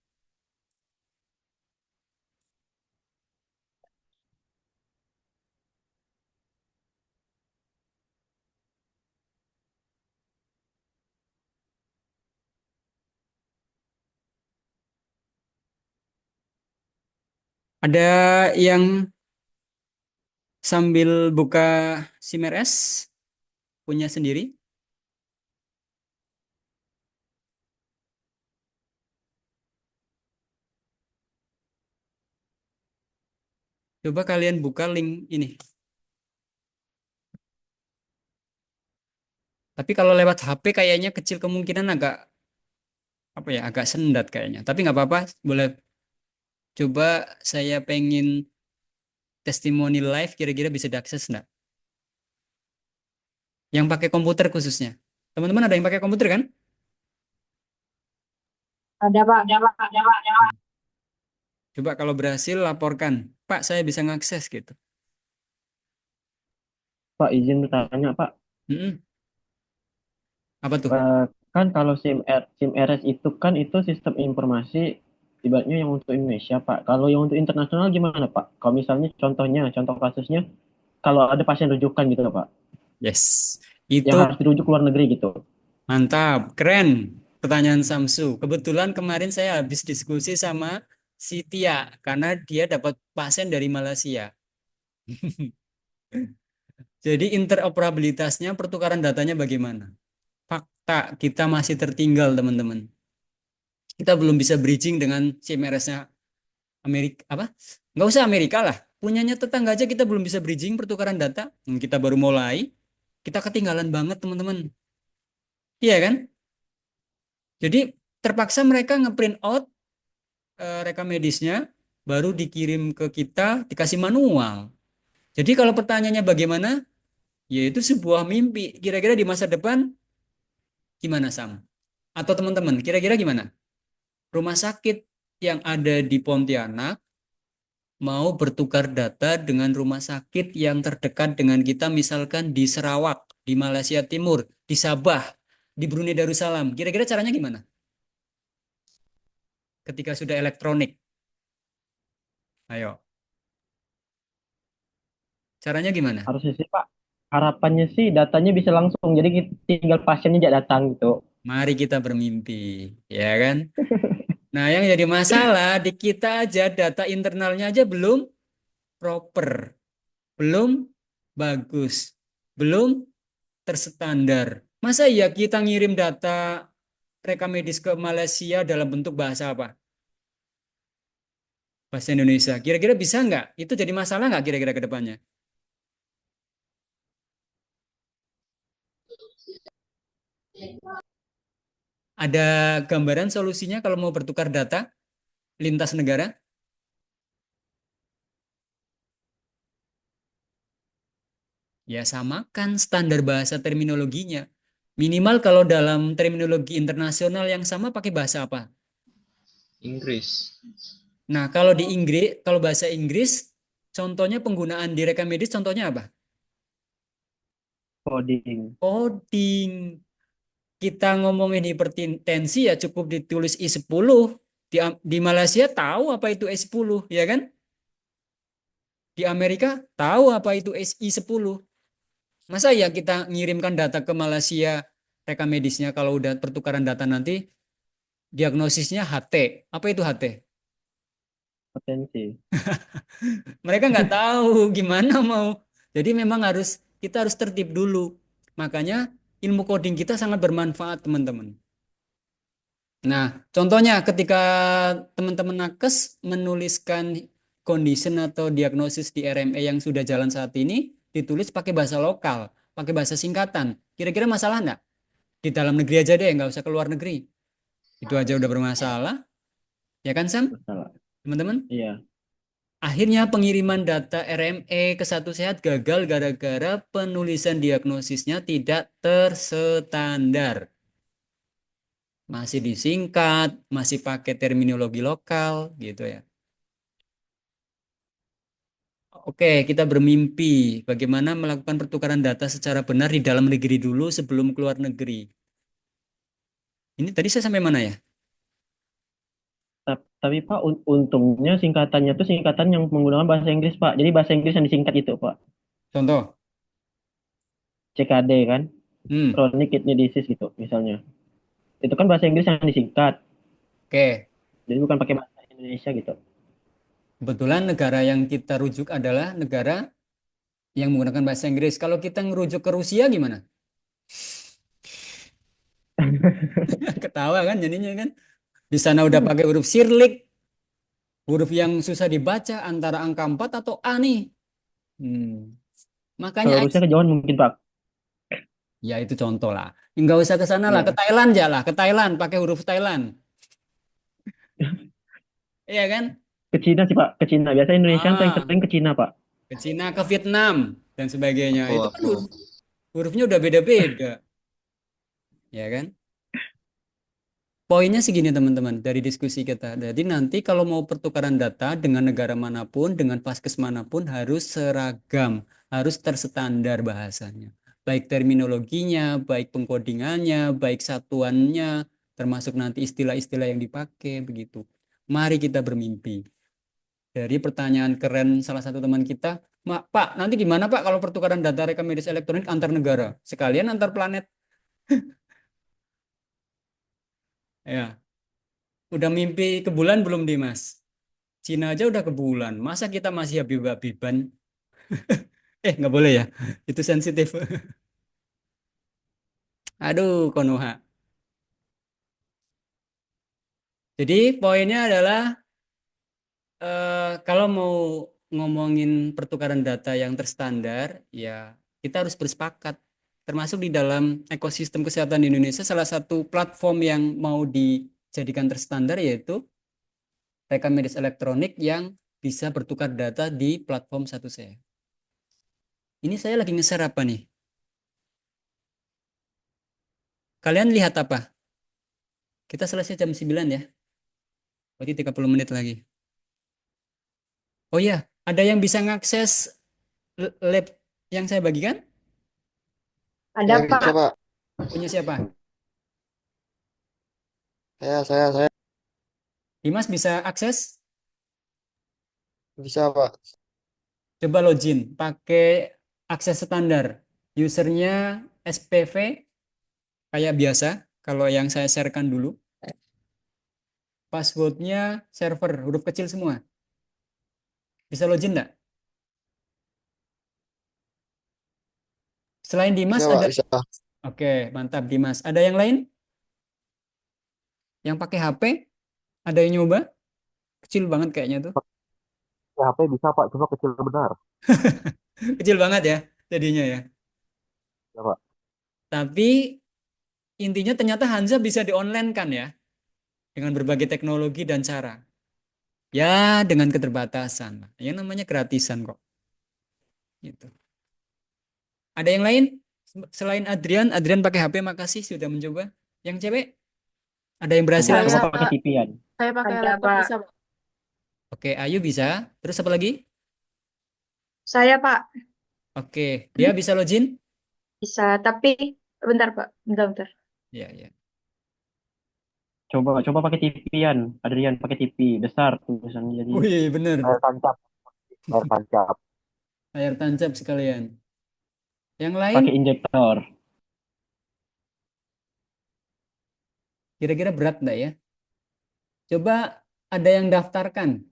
Ada yang sambil buka SIM-RS punya sendiri? Coba kalian buka link ini. Tapi kalau lewat HP kayaknya kecil kemungkinan agak apa ya, agak sendat kayaknya. Tapi nggak apa-apa, boleh coba. Saya pengen testimoni live, kira-kira bisa diakses nggak? Yang pakai komputer khususnya. Teman-teman ada yang pakai komputer kan? Ada, Pak. Ada, Pak. Ada, Pak. Ada, Pak. Coba kalau berhasil laporkan, Pak saya bisa ngakses gitu. Pak, izin bertanya, Pak. Mm-mm. Apa tuh? Kan kalau SIM RS itu kan itu sistem informasi ibaratnya yang untuk Indonesia, Pak. Kalau yang untuk internasional gimana, Pak? Kalau misalnya contoh kasusnya, kalau ada pasien rujukan gitu, Pak, Yes, yang itu harus dirujuk ke luar negeri gitu. mantap, keren. Pertanyaan Samsu. Kebetulan kemarin saya habis diskusi sama si Tia karena dia dapat pasien dari Malaysia. Jadi interoperabilitasnya, pertukaran datanya bagaimana? Fakta, kita masih tertinggal, teman-teman. Kita belum bisa bridging dengan CMRS-nya Amerika, apa? Nggak usah Amerika lah. Punyanya tetangga aja kita belum bisa bridging pertukaran data. Kita baru mulai, kita ketinggalan banget, teman-teman. Iya kan? Jadi terpaksa mereka ngeprint out rekam medisnya, baru dikirim ke kita, dikasih manual. Jadi kalau pertanyaannya bagaimana? Ya itu sebuah mimpi. Kira-kira di masa depan gimana, Sam? Atau teman-teman, kira-kira gimana? Rumah sakit yang ada di Pontianak mau bertukar data dengan rumah sakit yang terdekat dengan kita, misalkan di Sarawak, di Malaysia Timur, di Sabah, di Brunei Darussalam. Kira-kira caranya gimana? Ketika sudah elektronik. Ayo, caranya gimana? Harusnya sih, Pak, harapannya sih datanya bisa langsung. Jadi tinggal pasiennya aja datang gitu. Mari kita bermimpi, ya kan? Nah, yang jadi masalah di kita aja data internalnya aja belum proper, belum bagus, belum terstandar. Masa ya kita ngirim data rekam medis ke Malaysia dalam bentuk bahasa apa? Bahasa Indonesia. Kira-kira bisa nggak? Itu jadi masalah nggak kira-kira ke depannya? Ada gambaran solusinya kalau mau bertukar data lintas negara? Ya samakan standar bahasa terminologinya. Minimal kalau dalam terminologi internasional yang sama pakai bahasa apa? Inggris. Nah, kalau di Inggris, kalau bahasa Inggris, contohnya penggunaan di rekam medis, contohnya apa? Coding. Coding. Kita ngomongin hipertensi ya cukup ditulis I10. Di Malaysia tahu apa itu I10, ya kan? Di Amerika tahu apa itu I10. Masa ya kita ngirimkan data ke Malaysia, rekam medisnya kalau udah pertukaran data nanti, diagnosisnya HT. Apa itu HT? Potensi. Mereka nggak tahu gimana mau. Jadi memang kita harus tertib dulu. Makanya ilmu coding kita sangat bermanfaat, teman-teman. Nah, contohnya ketika teman-teman nakes menuliskan condition atau diagnosis di RME yang sudah jalan saat ini, ditulis pakai bahasa lokal, pakai bahasa singkatan. Kira-kira masalah nggak? Di dalam negeri aja deh, nggak usah ke luar negeri. Itu aja udah bermasalah, ya kan Sam, Masalah. teman-teman? Iya. Akhirnya pengiriman data RME ke Satu Sehat gagal gara-gara penulisan diagnosisnya tidak terstandar. Masih disingkat, masih pakai terminologi lokal gitu ya. Oke, kita bermimpi bagaimana melakukan pertukaran data secara benar di dalam negeri dulu sebelum keluar negeri. Ini tadi saya sampai mana ya? Tapi Pak, untungnya singkatannya tuh singkatan yang menggunakan bahasa Inggris Pak. Jadi bahasa Inggris yang disingkat itu Pak. Contoh. CKD kan, Hmm, chronic kidney disease gitu misalnya. Itu kan bahasa Inggris yang disingkat. oke. Jadi bukan pakai bahasa Indonesia gitu. Kebetulan negara yang kita rujuk adalah negara yang menggunakan bahasa Inggris. Kalau kita ngerujuk ke Rusia gimana? Ketawa kan jadinya kan. Di sana udah pakai huruf Sirlik, huruf yang susah dibaca antara angka 4 atau A nih. Hmm. Makanya Kalau Rusia kejauhan mungkin Pak. ya itu contoh lah. Nggak usah ke sana lah, ke Iya. Thailand aja lah, ke Thailand pakai huruf Thailand. Iya kan? Ke Cina sih Pak, ke Cina. Biasanya Indonesia yang Ah, sering ke Cina Pak. ke Cina, ke Vietnam dan sebagainya. Aku, Itu kan aku. hurufnya udah beda-beda, ya kan? Poinnya segini teman-teman dari diskusi kita. Jadi nanti kalau mau pertukaran data dengan negara manapun, dengan vaskes manapun harus seragam, harus terstandar bahasanya. Baik terminologinya, baik pengkodingannya, baik satuannya, termasuk nanti istilah-istilah yang dipakai begitu. Mari kita bermimpi. Dari pertanyaan keren salah satu teman kita, Pak, nanti gimana Pak kalau pertukaran data rekam medis elektronik antar negara? Sekalian antar planet. Ya, udah mimpi ke bulan belum Dimas? Cina aja udah ke bulan. Masa kita masih habib-habiban? Nggak boleh ya. Itu sensitif. Aduh, Konoha. Jadi poinnya adalah kalau mau ngomongin pertukaran data yang terstandar, ya kita harus bersepakat. Termasuk di dalam ekosistem kesehatan di Indonesia, salah satu platform yang mau dijadikan terstandar yaitu rekam medis elektronik yang bisa bertukar data di platform Satu Sehat. Ini saya lagi nge-share apa nih? Kalian lihat apa? Kita selesai jam 9 ya. Berarti 30 menit lagi. Oh iya, ada yang bisa ngakses lab yang saya bagikan? Ada Ya Pak. bisa Pak. Punya siapa? Saya Dimas bisa akses? bisa Pak. Coba login pakai akses standar. Usernya SPV kayak biasa. Kalau yang saya sharekan dulu. Passwordnya server, huruf kecil semua. Bisa login enggak? Selain Dimas Bisa Pak, ada... bisa. Oke, mantap Dimas. Ada yang lain? Yang pakai HP? Ada yang nyoba? Kecil banget kayaknya tuh. HP bisa Pak, cuma kecil benar. Kecil banget ya jadinya ya. Ya Pak. Tapi intinya ternyata Hanza bisa di-online-kan ya. Dengan berbagai teknologi dan cara. Ya dengan keterbatasan. Yang namanya gratisan kok. Gitu. Ada yang lain? Selain Adrian, Adrian pakai HP, makasih sudah mencoba. Yang cewek? Ada yang berhasil Coba akses? coba pakai TP-an. Saya pakai Ada laptop Pak. bisa, Pak. Oke, Ayu bisa. Terus apa lagi? Saya Pak Oke, dia bisa login? bisa, tapi bentar Pak, bentar. Ya, ya. Coba pakai TP-an. Adrian pakai TP besar tulisannya jadi Wih, bener. Layar tancap, layar tancap. Layar tancap sekalian. Yang lain, pakai injektor. kira-kira berat enggak ya? Coba ada yang daftarkan.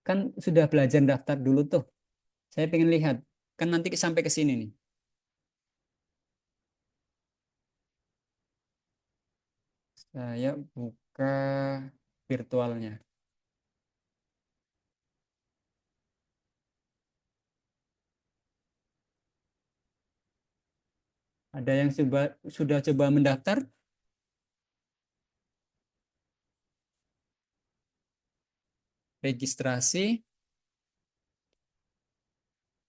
Kan sudah belajar daftar dulu tuh. Saya pengen lihat. Kan nanti sampai ke sini nih. Saya buka virtualnya. Ada yang sudah coba mendaftar? registrasi.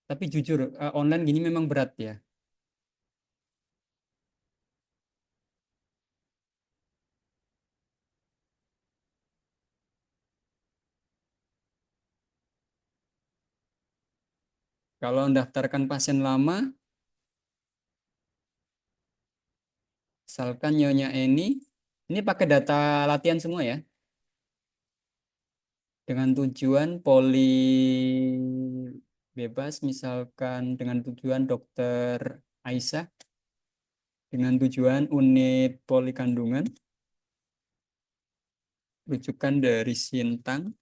Tapi jujur, online gini memang berat ya. Kalau mendaftarkan pasien lama, misalkan Nyonya ini pakai data latihan semua ya, dengan tujuan poli bebas, misalkan dengan tujuan dokter Aisyah, dengan tujuan unit poli kandungan, rujukan dari Sintang.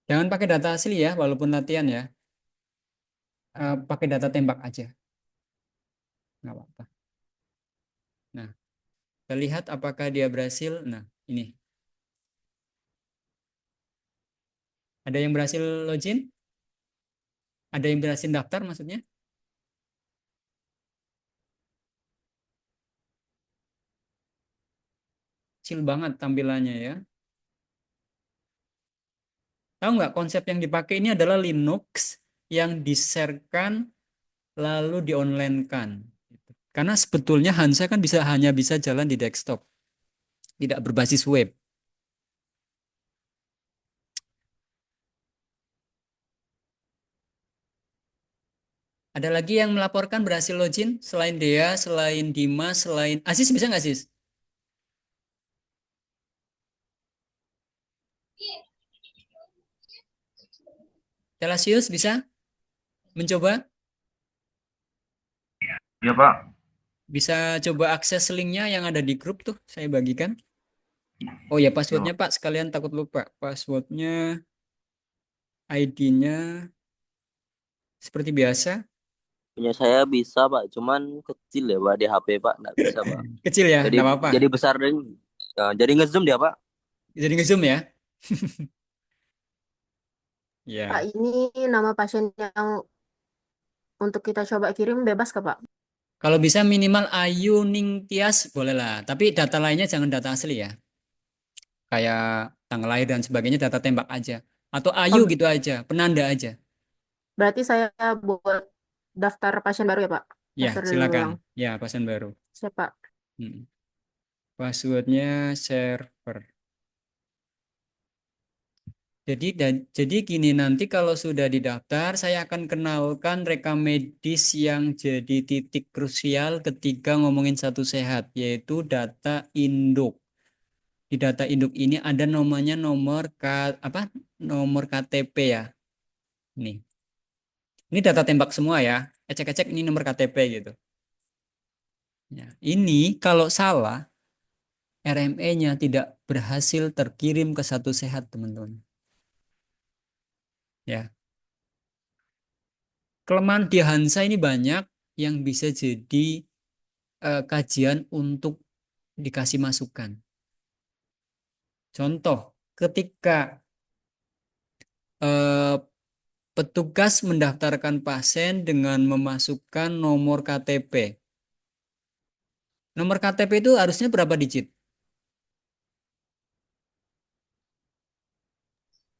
Jangan pakai data asli ya, walaupun latihan ya. Pakai data tembak aja, nggak apa-apa. Nah, kita lihat apakah dia berhasil. Nah, ini. Ada yang berhasil login? Ada yang berhasil daftar maksudnya? Kecil banget tampilannya ya. Tahu nggak konsep yang dipakai ini adalah Linux yang di-sharekan lalu di-online-kan. Karena sebetulnya Hansa kan hanya bisa jalan di desktop, tidak berbasis web. Ada lagi yang melaporkan berhasil login selain Dea, selain Dimas, selain Aziz, bisa nggak Aziz? Celasius bisa mencoba? Ya Pak. Bisa coba akses linknya yang ada di grup tuh, saya bagikan. Oh ya, passwordnya Pak, sekalian takut lupa. Passwordnya, ID-nya seperti biasa. Punya saya bisa Pak, cuman kecil ya Pak di HP Pak, nggak bisa Pak. Kecil ya, Jadi nggak apa-apa. jadi besar dan jadi ngezoom dia Pak. Jadi ngezoom ya. Pak, Ya, ini nama pasien yang untuk kita coba kirim bebas ke Pak? kalau bisa minimal Ayu Ningtyas boleh lah. Tapi data lainnya jangan data asli ya. Kayak tanggal lahir dan sebagainya data tembak aja. Atau Ayu Oh, gitu aja, penanda aja. berarti saya buat daftar pasien baru ya Pak? Ya, Daftar dulu silakan. ulang. Ya, pasien baru. Siap Pak. Passwordnya server. Jadi gini, nanti kalau sudah didaftar, saya akan kenalkan rekam medis yang jadi titik krusial ketika ngomongin satu sehat, yaitu data induk. Di data induk ini ada namanya nomor KTP ya. Ini data tembak semua ya. Ecek-ecek ini nomor KTP gitu. Ya, ini kalau salah, RME-nya tidak berhasil terkirim ke satu sehat, teman-teman. Ya. Kelemahan di Hansa ini banyak yang bisa jadi kajian untuk dikasih masukan. Contoh, ketika petugas mendaftarkan pasien dengan memasukkan nomor KTP. Nomor KTP itu harusnya berapa digit?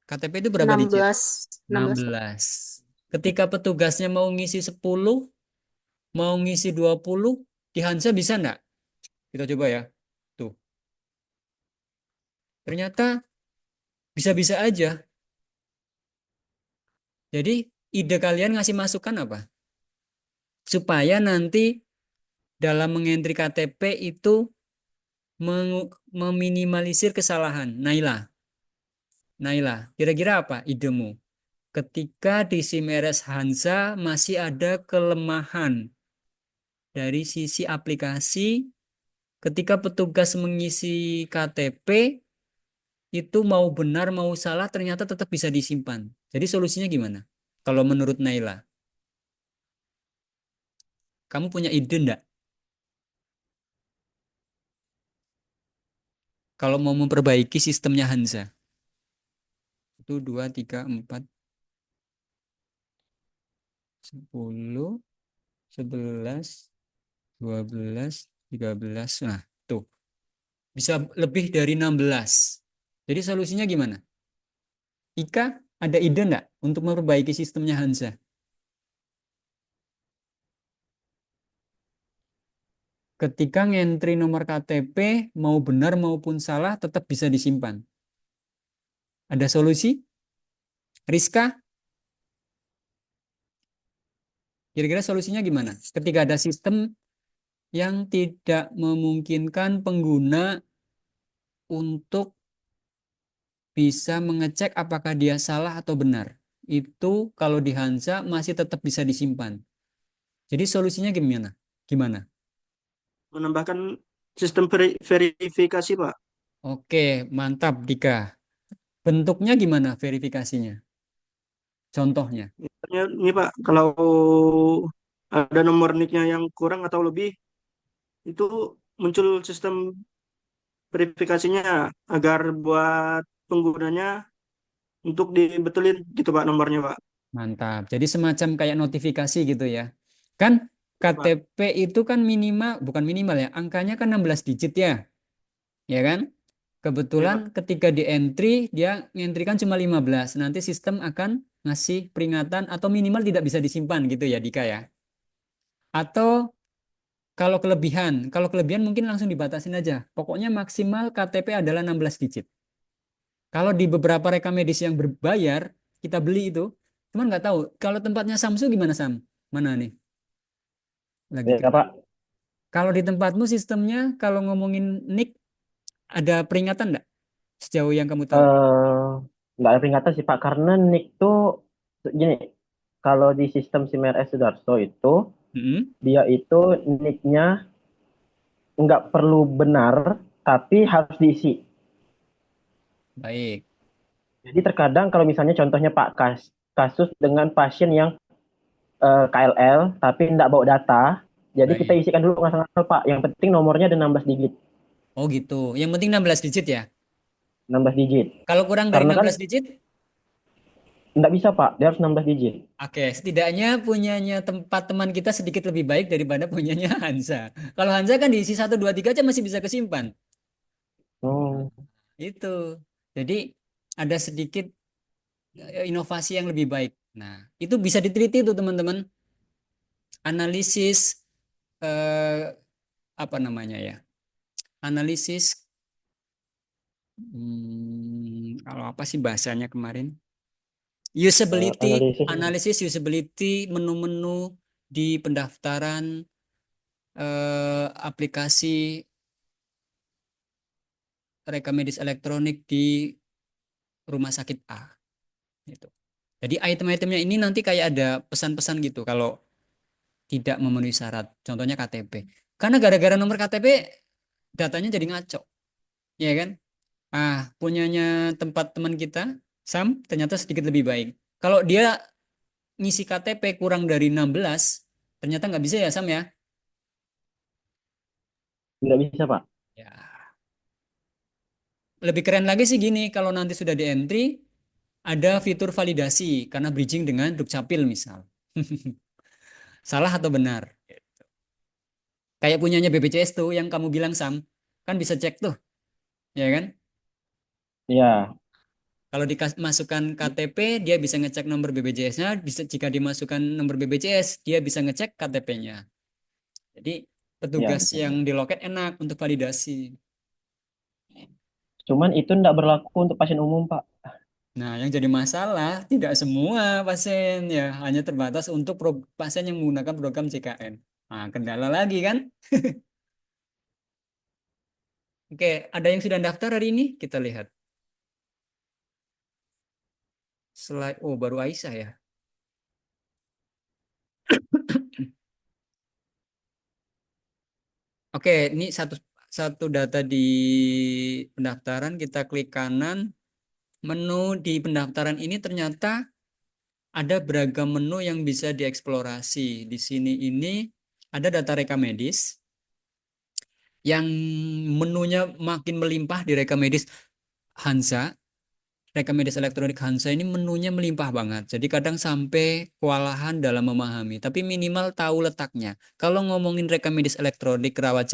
KTP itu berapa digit? 16. Ketika petugasnya mau ngisi 10, mau ngisi 20, di Hansa bisa enggak? Kita coba ya. Tuh. Ternyata bisa-bisa aja. Jadi ide kalian ngasih masukan apa? Supaya nanti dalam mengentri KTP itu meminimalisir kesalahan. Naila, kira-kira apa idemu? Ketika di SIM RS Hansa masih ada kelemahan dari sisi aplikasi, ketika petugas mengisi KTP, itu mau benar mau salah ternyata tetap bisa disimpan. Jadi solusinya gimana? Kalau menurut Naila, kamu punya ide enggak? Kalau mau memperbaiki sistemnya Hansa. 1, 2, 3, 4, 10. 11, 12, 13. Nah, tuh. Bisa lebih dari 16. Jadi solusinya gimana? Ika, ada ide nggak untuk memperbaiki sistemnya Hansa? Ketika ngentri nomor KTP, mau benar maupun salah, tetap bisa disimpan. Ada solusi? Rizka, kira-kira solusinya gimana? Ketika ada sistem yang tidak memungkinkan pengguna untuk bisa mengecek apakah dia salah atau benar. Itu kalau di Hansa masih tetap bisa disimpan. Jadi solusinya gimana? Gimana? Menambahkan sistem verifikasi, Pak. Oke, mantap Dika. Bentuknya gimana verifikasinya? Contohnya. Misalnya ini Pak, kalau ada nomor nicknya yang kurang atau lebih, itu muncul sistem verifikasinya agar buat penggunanya untuk dibetulin gitu Pak nomornya Pak. Mantap. Jadi semacam kayak notifikasi gitu ya. Kan Ya, Pak. KTP itu kan minimal, bukan minimal ya, angkanya kan 16 digit ya. Ya kan? Ya, Kebetulan Pak. ketika di entry, dia ngentrikan cuma 15. Nanti sistem akan ngasih peringatan atau minimal tidak bisa disimpan gitu ya Dika ya. Atau kalau kelebihan mungkin langsung dibatasin aja. Pokoknya maksimal KTP adalah 16 digit. Kalau di beberapa rekam medis yang berbayar, kita beli itu, cuman nggak tahu. Kalau tempatnya Samsung gimana Sam? Mana nih? Lagi Ya, Pak. Kalau di tempatmu sistemnya, kalau ngomongin nick, ada peringatan nggak? Sejauh yang kamu tahu. Eh, nggak ada peringatan sih Pak, karena nick tuh gini, kalau di sistem SIM-RS Sudarso itu Mm-mm. dia itu nicknya nggak perlu benar, tapi harus diisi. Baik. Jadi terkadang kalau misalnya contohnya Pak kasus dengan pasien yang KLL tapi nggak bawa data, jadi kita Baik. isikan dulu ngasal-ngasal Pak. Yang penting nomornya ada 16 digit, Oh gitu. Yang penting 16 digit ya. 16 digit. Kalau kurang dari Karena kan 16 digit, nggak bisa Pak, dia harus 16 digit. oke, setidaknya punyanya tempat teman kita sedikit lebih baik daripada punyanya Hansa. Kalau Hansa kan diisi 1, 2, 3 aja masih bisa kesimpan. Hmm. Itu. Jadi ada sedikit inovasi yang lebih baik. Nah, itu bisa diteliti tuh teman-teman. Analisis eh, apa namanya ya? Analisis kalau apa sih bahasanya kemarin? Usability, Analisis. analisis usability menu-menu di pendaftaran aplikasi rekam medis elektronik di rumah sakit A. Gitu. Jadi item-itemnya ini nanti kayak ada pesan-pesan gitu kalau tidak memenuhi syarat. Contohnya KTP. Karena gara-gara nomor KTP datanya jadi ngaco, ya kan? Punyanya tempat teman kita, Sam, ternyata sedikit lebih baik. Kalau dia ngisi KTP kurang dari 16, ternyata nggak bisa ya, Sam ya? Nggak bisa Pak. Ya. Lebih keren lagi sih gini, kalau nanti sudah di entry, ada fitur validasi karena bridging dengan Dukcapil misal. Salah atau benar? Kayak punyanya BPJS tuh yang kamu bilang Sam, kan bisa cek tuh, ya kan? Ya, Kalau dimasukkan KTP, dia bisa ngecek nomor BPJS-nya. Bisa jika dimasukkan nomor BPJS, dia bisa ngecek KTP-nya. Jadi ya. petugas yang di loket enak untuk validasi. Cuman itu nggak berlaku untuk pasien umum Pak. Nah, yang jadi masalah tidak semua pasien ya, hanya terbatas untuk pasien yang menggunakan program CKN. Nah, kendala lagi kan? Oke, ada yang sudah daftar hari ini? Kita lihat. Slide, oh baru Aisyah ya. Oke, ini satu satu data di pendaftaran, kita klik kanan. Menu di pendaftaran ini ternyata ada beragam menu yang bisa dieksplorasi. Di sini ini ada data rekam medis yang menunya makin melimpah di rekam medis Hansa. Rekamedis elektronik Hansa ini menunya melimpah banget. Jadi kadang sampai kewalahan dalam memahami, tapi minimal tahu letaknya. Kalau ngomongin rekamedis elektronik Rawat